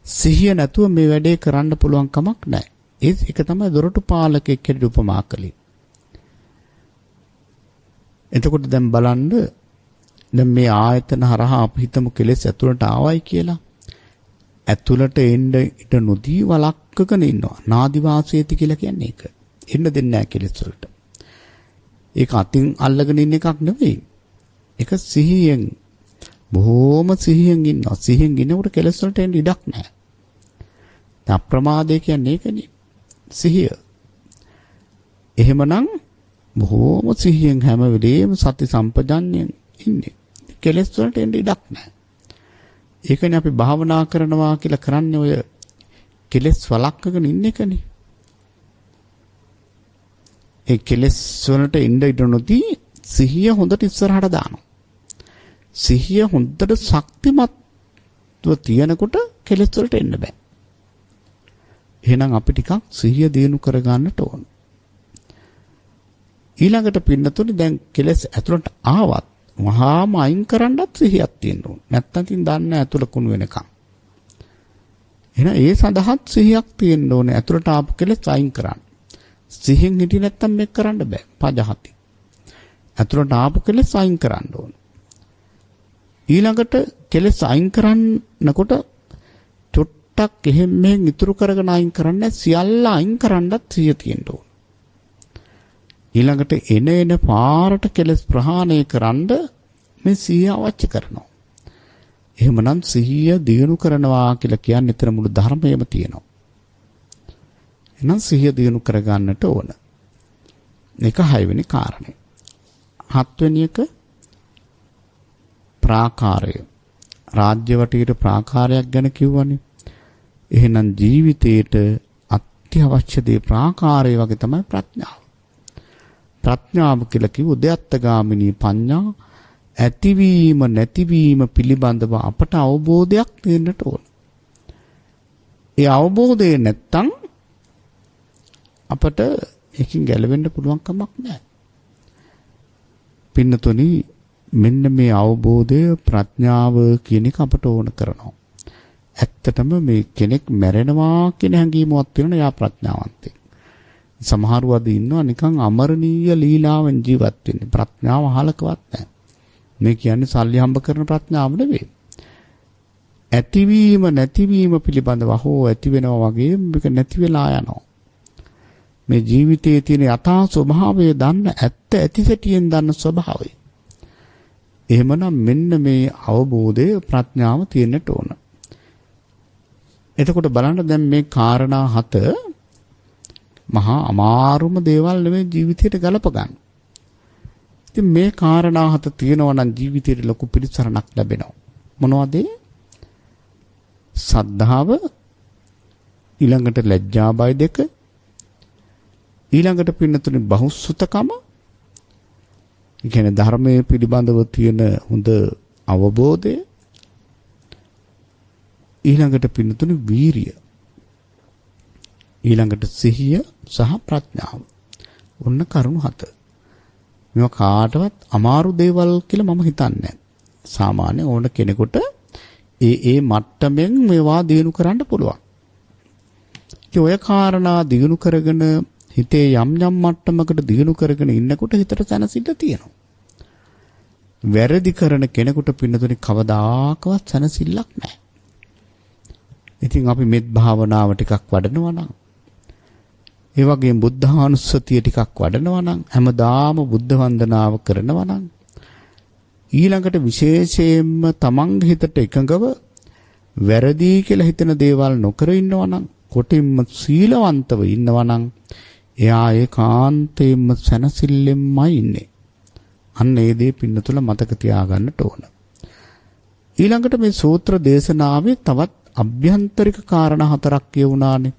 සිහිය නැතුව මේ වැඩේ කරන්න පුළුවන් කමක් නැහැ. ඒක තමයි දොරටු පාලකෙක් හැටියට උපමා කළේ. එතකොට දැන් බලන්න දැන් මේ ආයතන හරහා අපි හිතමු කෙලෙස් ඇතුළට ආවයි කියලා. ඇතුළට එන්න ඉඩ නොදී වළක්වගෙන ඉන්නවා. නාදි වාසයති කියලා කියන්නේ ඒක. එන්න දෙන්නේ නැහැ කෙලෙස් වලට. ඒක අතින් අල්ලගෙන ඉන්න එකක් නෙවෙයි. ඒක සිහියෙන් බොහොම සිහියෙන් ඉන්නවා. සිහියෙන් ඉන්නකොට කෙලෙස් වලට එන්න ඉඩක් නැහැ. අප්‍රමාදය කියන්නේ ඒකනේ. සිහිය. එහෙමනම් බොහොම සිහියෙන් හැම වෙලේම සති සම්පජන්යෙන් ඉන්නේ. කෙලෙස් වලට එන්න ඉඩක් නැහැ. ඒකනේ අපි භාවනා කරනවා කියලා කරන්නේ ඔය කෙලෙස් වළක්වගෙන ඉන්න එකනේ. ඒ කෙලෙස් වලට ඉන්න ඉඩ නොදී සිහිය හොඳට ඉස්සරහට දානවා. සිහිය හොඳට ශක්තිමත්ව තියෙනකොට කෙලෙස් වලට එන්න බෑ. එහෙනම් අපි ටිකක් සිහිය දිනු කරගන්නට ඕන. ඊළඟට පින්නතුනේ දැන් කෙලෙස් ඇතුළට ආවත් වහාම අයින් කරන්නත් සිහියක් තියෙන්න ඕන. නැත්තම් තින් දන්න ඇතුළ කුණු වෙනකම්. එහෙනම් ඒ සඳහාත් සිහියක් තියෙන්න ඕනේ. ඇතුළට ආපු කෙලෙස් අයින් කරන්න. සිහින් හිටියේ නැත්තම් මේක කරන්න බෑ. පජහති. ඇතුළට ආපු කෙලෙස් අයින් කරන්න ඕන. ඊළඟට කෙලෙස් අයින් කරන්නකොට චොට්ටක් එහෙම මෙහෙන් ඉතුරු කරගෙන අයින් කරන්නේ සියල්ල අයින් කරන්නත් සිහිය තියෙන්න ඕන. ඊළඟට එන පාරට කෙලෙස් ප්‍රහාණය කරන්න මේ සිහිය අවශ්‍ය කරනවා. එහෙමනම් සිහිය දියුණු කරනවා කියලා කියන්නේ එතන මුළු ධර්මයේම තියෙනවා. එහෙනම් සිහිය දියුණු කරගන්නට ඕන. මේක 6 වෙනි කාරණේ. 7 වෙනි එක ප්‍රාකාරය. රාජ්‍ය වටේට ප්‍රාකාරයක් ගැන කිව්වනේ. එහෙනම් ජීවිතේට අත්‍යවශ්‍ය දේ ප්‍රාකාරය වගේ තමයි ප්‍රඥාව. ප්‍රඥාව කියලා කිව්ව උද්‍යත්තගාමිනී පඤ්ඤා ඇතිවීම නැතිවීම පිළිබඳව අපට අවබෝධයක් තියෙන්නට ඕන. ඒ අවබෝධය නැත්තම් අපට එකකින් ගැලවෙන්න පුළුවන් කමක් නැහැ. පින්නතුනි මෙන්න මේ අවබෝධය ප්‍රඥාව කියන එක අපට ඕන කරනවා. ඇත්තටම මේ කෙනෙක් මැරෙනවා කියන හැඟීමවත් වෙන යා ප්‍රඥාවන්තයෙක්. සමහරව අද ඉන්නවා නිකන් අමරණීය ලීලාවෙන් ජීවත් වෙන්නේ. ප්‍රඥාව අහලකවත් නැහැ. මේ කියන්නේ සල්ලි හම්බ කරන ප්‍රඥාව නෙවෙයි. ඇතිවීම නැතිවීම පිළිබඳව හෝ ඇති වෙනවා වගේ මේක නැති වෙලා යනවා. මේ ජීවිතයේ තියෙන යථා ස්වභාවය දන්න ඇත්ත ඇති සැටියෙන් දන්න ස්වභාවය. එහෙමනම් මෙන්න මේ අවබෝධය ප්‍රඥාව තියෙන්නට ඕන. එතකොට බලන්න දැන් මේ කාරණා 7 මහා අමාරුම දේවල් නෙමෙයි ජීවිතයට ගලප ගන්න. ඉතින් මේ කාරණා 7 තියෙනවා නම් ජීවිතයට ලොකු පිළිසරණක් ලැබෙනවා. මොනවද? සද්ධාව, ඊළඟට ලැජ්ජා බය දෙක, ඊළඟට පින්නතුනේ බහුසුතකම, ඒ කියන්නේ ධර්මයේ පිළිබඳව තියෙන හොඳ අවබෝධය, ඊළඟට පින්නතුනේ වීරිය, ඊළඟට සිහිය සහ ප්‍රඥාව. ඔන්න කරුණු 7. මේවා කාටවත් අමාරු දේවල් කියලා මම හිතන්නේ නැහැ. සාමාන්‍ය ඕන කෙනෙකුට ඒ මට්ටමින් මේවා දිනු කරන්න පුළුවන්. ඉතින් ඔය කාරණා දිනු කරගෙන හිතේ යම් යම් මට්ටමකට දිනු කරගෙන ඉන්නකොට හිතට සැනසෙල්ල තියෙනවා. වැරදි කරන කෙනෙකුට පින්නතුනේ කවදාකවත් සැනසෙල්ලක් නැහැ. ඉතින් අපි මෙත් භාවනාව ටිකක් වඩනවා නම්, ඒ වගේම බුද්ධානුස්සතිය ටිකක් වඩනවා නම්, හැමදාම බුද්ධ වන්දනාව කරනවා නම්, ඊළඟට විශේෂයෙන්ම තමන්ගේ හිතට එකඟව වැරදි කියලා හිතන දේවල් නොකර ඉන්නවා නම්, කොටින්ම සීලවන්තව ඉන්නවා නම්, එයා ඒකාන්තයෙන්ම සැනසෙල්ලෙන්මයි ඉන්නේ. අන්න ඒ දේ පින්නතුල මතක තියාගන්නට ඕන. ඊළඟට මේ සූත්‍ර දේශනාවේ තවත් අභ්‍යන්තරික කාරණා 4ක් කියවුණානේ.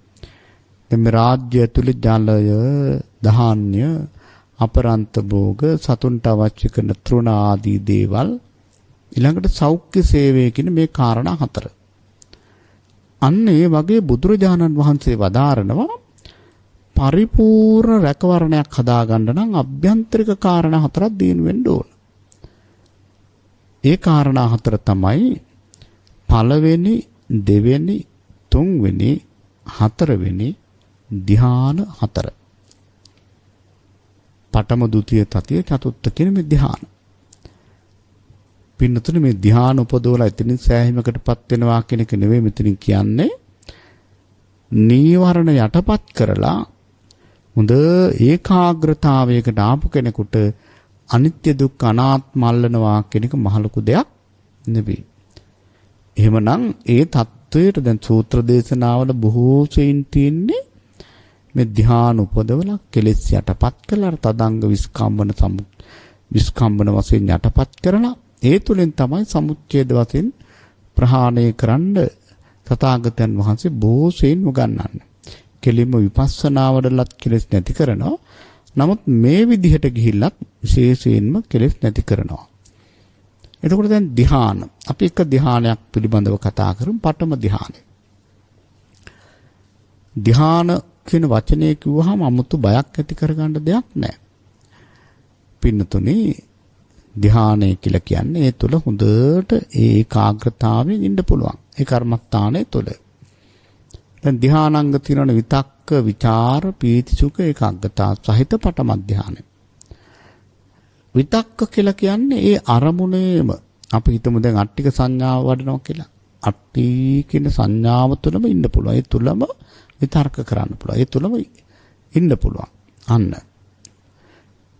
දැන් මේ රාජ්‍ය ඇතුළේ ජලය, ධාන්‍ය, අපරන්ත භෝග, සතුන්ට අවශ්‍ය කරන තෘණ ආදී දේවල්, ඊළඟට සෞඛ්‍ය සේවය කියන මේ කාරණා 4. අන්න ඒ වගේ බුදුරජාණන් වහන්සේ වදාරනවා පරිපූර්ණ රැකවරණයක් හදාගන්න නම් අභ්‍යන්තරික කාරණා 4ක් දිනු වෙන්න ඕන. ඒ කාරණා 4 තමයි පළවෙනි, දෙවෙනි, තුන්වෙනි, හතරවෙනි ධ්‍යාන 4. පඨම, ဒုတိ ය, තතිය, චතුර්ථ කියන මේ ධ්‍යාන. පින්නතුනේ මේ ධ්‍යාන උපදවලා එතනින් සෑහීමකටපත් වෙනවා කියන එක නෙවෙයි මෙතනින් කියන්නේ. නීවරණ යටපත් කරලා හොඳ ඒකාග්‍රතාවයකට ආපු කෙනෙකුට අනිත්‍ය දුක්ඛ අනාත්ම අල්ලනවා කියන එක මහ ලොකු දෙයක් නෙවෙයි. එහෙමනම් ඒ தത്വයට දැන් සූත්‍ර දේශනාවල බොහෝ සෙයින් තියෙන්නේ මේ ධ්‍යාන උපදවලා කෙලෙස් යටපත් කළා තදංග විස්කම්බන වශයෙන් යටපත් කරලා ඒ තුලින් තමයි සමුච්ඡේද වශයෙන් ප්‍රහාණය කරන්න තථාගතයන් වහන්සේ බොහෝ සෙයින් උගන්වන්නේ. කෙලින්ම විපස්සනාවලත් කෙලෙස් නැති කරනවා. නමුත් මේ විදිහට ගිහිල්ලත් විශේෂයෙන්ම කෙලෙස් නැති කරනවා. එතකොට දැන් ධ්‍යාන. අපි එක ධ්‍යානයක් පිළිබඳව කතා කරමු. පඨම ධ්‍යානය. ධ්‍යාන කියන වචනේ කිව්වහම 아무තු බයක් ඇති කරගන්න දෙයක් නැහැ. පින්නතුනේ ධ්‍යානය කියලා කියන්නේ ඒ තුල හොඳට ඒකාග්‍රතාවයෙන් ඉන්න පුළුවන්. ඒ කර්මස්ථානයේ තුල. දැන් ධ්‍යානාංග තියෙනවනේ විතක්ක, ਵਿਚාර, පීති, සුඛ, ඒකාග්‍රතාව සහිත පඨම ධ්‍යානය. විතක්ක කියලා කියන්නේ ඒ අරමුණේම අපි හිතමු දැන් අට්ටික සංඥාව වඩනවා කියලා. අට්ටි කියන සංඥාව තුළම ඉන්න පුළුවන්. ඒ තුළම විතර්ක කරන්න පුළුවන්. ඒ තුළම ඉන්න පුළුවන්. අන්න.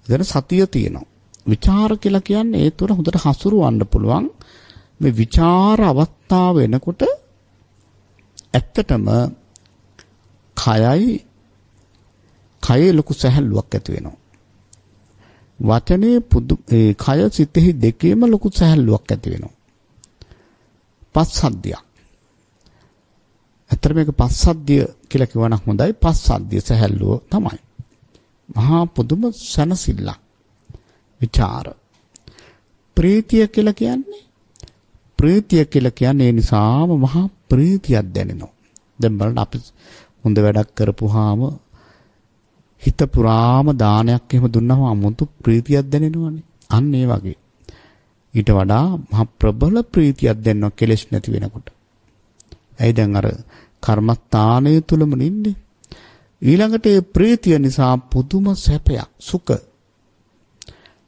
එතන සතිය තියෙනවා. විචාර කියලා කියන්නේ ඒ තුළ හොඳට හසුරවන්න පුළුවන්. මේ විචාර අවස්ථාව එනකොට ඇත්තටම කයේ ලොකු සැහැල්ලුවක් ඇති වෙනවා. වචනේ කය සිතෙහි දෙකේම ලොකු සැහැල්ලුවක් ඇති වෙනවා. පස්සද්ධියක්. ඇත්තට මේක පස්සද්ධිය කියලා කියවනම් හොඳයි. පස්සද්ධිය සැහැල්ලුව තමයි. මහා පුදුම සනසිල්ල. විචාර. ප්‍රීතිය කියලා කියන්නේ ඒ නිසාම මහා ප්‍රීතියක් දැනෙනවා. දැන් බලන්න අපි හොඳ වැඩක් කරපුවාම හිත පුරාම දානයක් එහෙම දුන්නාම අමුතු ප්‍රීතියක් දැනෙනවනේ. අන්න ඒ වගේ. ඊට වඩා මහ ප්‍රබල ප්‍රීතියක් දැනෙනවා කෙලෙස් නැති වෙනකොට. ඇයි දැන් අර කර්මස්ථානයේ තුලම ඉන්නේ. ඊළඟට ඒ ප්‍රීතිය නිසා පුදුම සැපයක්, සුඛ.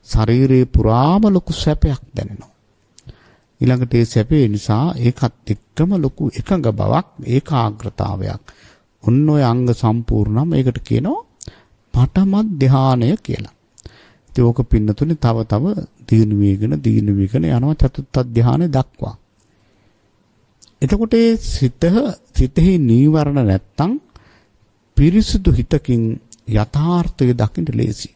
ශරීරේ පුරාම ලොකු සැපයක් දැනෙනවා. ඊළඟට ඒ සැපේ නිසා ඒකත් එක්කම ලොකු එකඟ බවක්, ඒකාග්‍රතාවයක්. ඔන්න ඔය අංග සම්පූර්ණම ඒකට කියනවා පඨම ධ්‍යානය කියලා. ඉතින් ඕක පින්නතුනේ තව දිනු වේගන යනවා චතුත්ථ ධ්‍යානෙ දක්වා. එතකොට ඒ සිතෙහි නීවරණ නැත්තම් පිරිසුදු හිතකින් යථාර්ථය දකින්න ලේසි.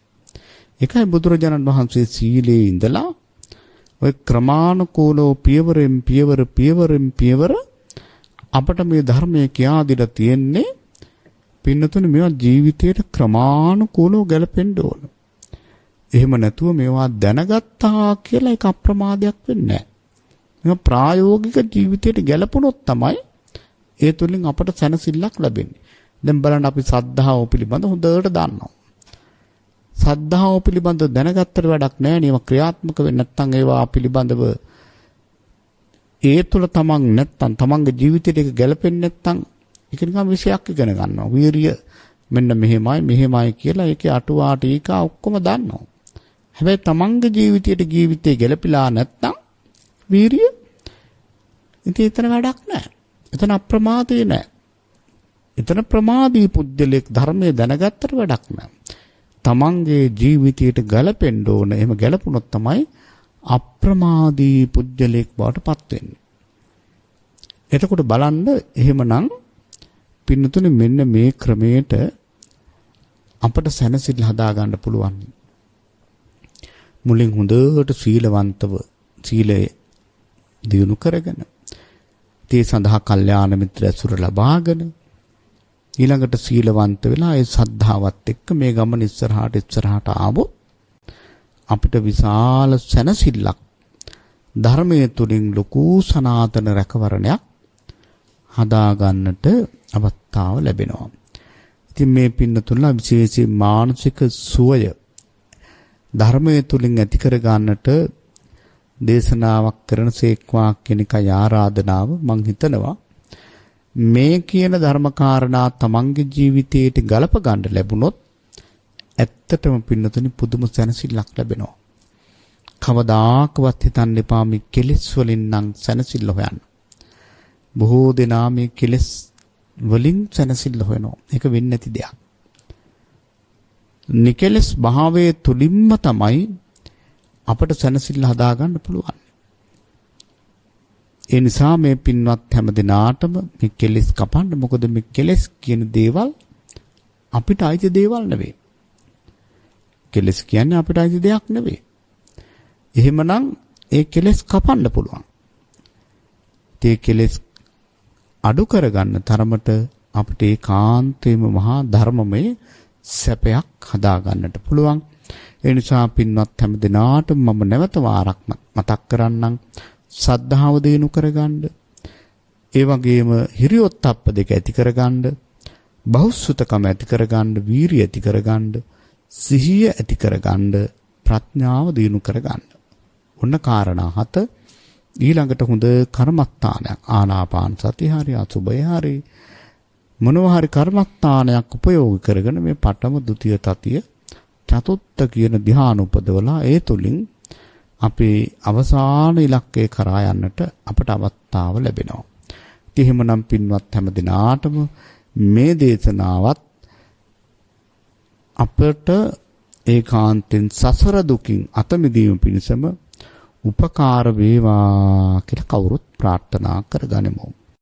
ඒකයි බුදුරජාණන් වහන්සේ සීලේ ඉඳලා ඔය ක්‍රමානුකූලව පියවරෙන් පියවර අපට මේ ධර්මයේ කියා දීලා තියෙන්නේ. පින්නතුනේ මේවා ජීවිතයට ක්‍රමානුකූලව ගැලපෙන්න ඕන. එහෙම නැතුව මේවා දැනගත්තා කියලා ඒක අප්‍රමාදයක් වෙන්නේ නැහැ. මේවා ප්‍රායෝගික ජීවිතයට ගැලපුණොත් තමයි ඒ තුලින් අපට සැනසෙල්ලක් ලැබෙන්නේ. දැන් බලන්න අපි සද්ධාව පිළිබඳ හොඳට දන්නවා. සද්ධාව පිළිබඳ දැනගත්තට වැඩක් නැහැ නේ. ඒවා ක්‍රියාත්මක වෙන්නේ නැත්නම් ඒවා පිළිබඳව ඒ තුල තමන් නැත්නම් තමන්ගේ ජීවිතයට ඒක ගැලපෙන්නේ නැත්නම් ඒක නිකන් විශයක් ඉගෙන ගන්නවා. වීරිය මෙන්න මෙහෙමයි කියලා ඒකේ අටුවා ටීකා ඔක්කොම දන්නවා. හැබැයි තමන්ගේ ජීවිතේ ගැලපිලා නැත්නම් වීරිය ඉතින් එතන වැඩක් නැහැ. එතන අප්‍රමාදී නැහැ. එතන ප්‍රමාදී පුජ්‍යලෙක් ධර්මයේ දැනගත්තට වැඩක් නැහැ. තමන්ගේ ජීවිතයට ගැලපෙන්න ඕන. එහෙම ගැලපුණොත් තමයි අප්‍රමාදී පුජ්‍යලෙක් බවට පත් වෙන්නේ. එතකොට බලන්න එහෙමනම් පින්නතුනේ මෙන්න මේ ක්‍රමයට අපට සැනසෙල්ල හදා ගන්න පුළුවන්. මුලින් හොඳට සීලවන්තව සීලය දියුණු කරගෙන ඒ සඳහා කල්යාණ මිත්‍ර ඇසුර ලබාගෙන ඊළඟට සීලවන්ත වෙලා ඒ සද්ධාවත් එක්ක මේ ගමන ඉස්සරහට ආවොත් අපිට විශාල සැනසෙල්ලක් ධර්මයේ තුලින් ලොකු සනාතන රැකවරණයක් හදා ගන්නට අවස්ථාව ලැබෙනවා. ඉතින් මේ පින්නතුන්ලා විශේෂයෙන් මානසික සුවය ධර්මයේ තුලින් ඇති කර ගන්නට දේශනාවක් කරන සේක්වා කෙනෙක්ගේ ආරාධනාව මම හිතනවා මේ කියන ධර්මකාරණා තමන්ගේ ජීවිතයට ගලප ගන්න ලැබුණොත් ඇත්තටම පින්නතුනි පුදුම සැනසෙල්ලක් ලැබෙනවා. කවදාකවත් හිතන්න එපා මේ කෙලෙස් වලින් නම් සැනසෙල්ල හොයන්න. බොහෝ දෙනා මේ කෙලෙස් වලින් සැනසෙල්ල හොයනවා. ඒක වෙන්නේ නැති දෙයක්. නිකලස් භාවයේ තුලින්ම තමයි අපට සැනසෙල්ල හදාගන්න පුළුවන්. ඒ නිසා මේ පින්වත් හැම දිනාටම මේ කෙලෙස් කපන්න. මොකද මේ කෙලෙස් කියන දේවල් අපිට අයිති දේවල් නෙවෙයි. කෙලෙස් කියන්නේ අපිට අයිති දෙයක් නෙවෙයි. එහෙමනම් ඒ කෙලෙස් කපන්න පුළුවන්. ඒ කෙලෙස් අඩු කරගන්න තරමට අපිට ඒකාන්තයෙන්ම මහා ධර්මමය සැපයක් හදා ගන්නට පුළුවන්. ඒ නිසා පින්වත් හැම දිනාටම මම නැවත වාරක් මතක් කරන්නම් සද්ධාව දිනු කරගන්න. ඒ වගේම හිරියොත්ප්ප දෙක ඇති කරගන්න, බහුසුතකම ඇති කරගන්න, වීරිය ඇති කරගන්න, සිහිය ඇති කරගන්න, ප්‍රඥාව දිනු කරගන්න. ඔන්න කාරණා 7. ඊළඟට හොඳ කර්මස්ථානයක් ආනාපාන සතිය හරි අසුබය හරි මොනවා හරි කර්මස්ථානයක් උපයෝගී කරගෙන මේ පඨම ද්විතීය තතිය චතුත්ථ කියන ධ්‍යාන උපදවලා ඒ තුලින් අපේ අවසාන ඉලක්කය කරා යන්නට අපට අවස්ථාව ලැබෙනවා. ඉතින් එහෙමනම් පින්වත් හැම දිනාටම මේ දේශනාවත් අපට ඒකාන්තෙන් සසර දුකින් අත මිදීම පිණිසම උපකාර වේවා කියලා කවුරුත් ප්‍රාර්ථනා කරගනිමු.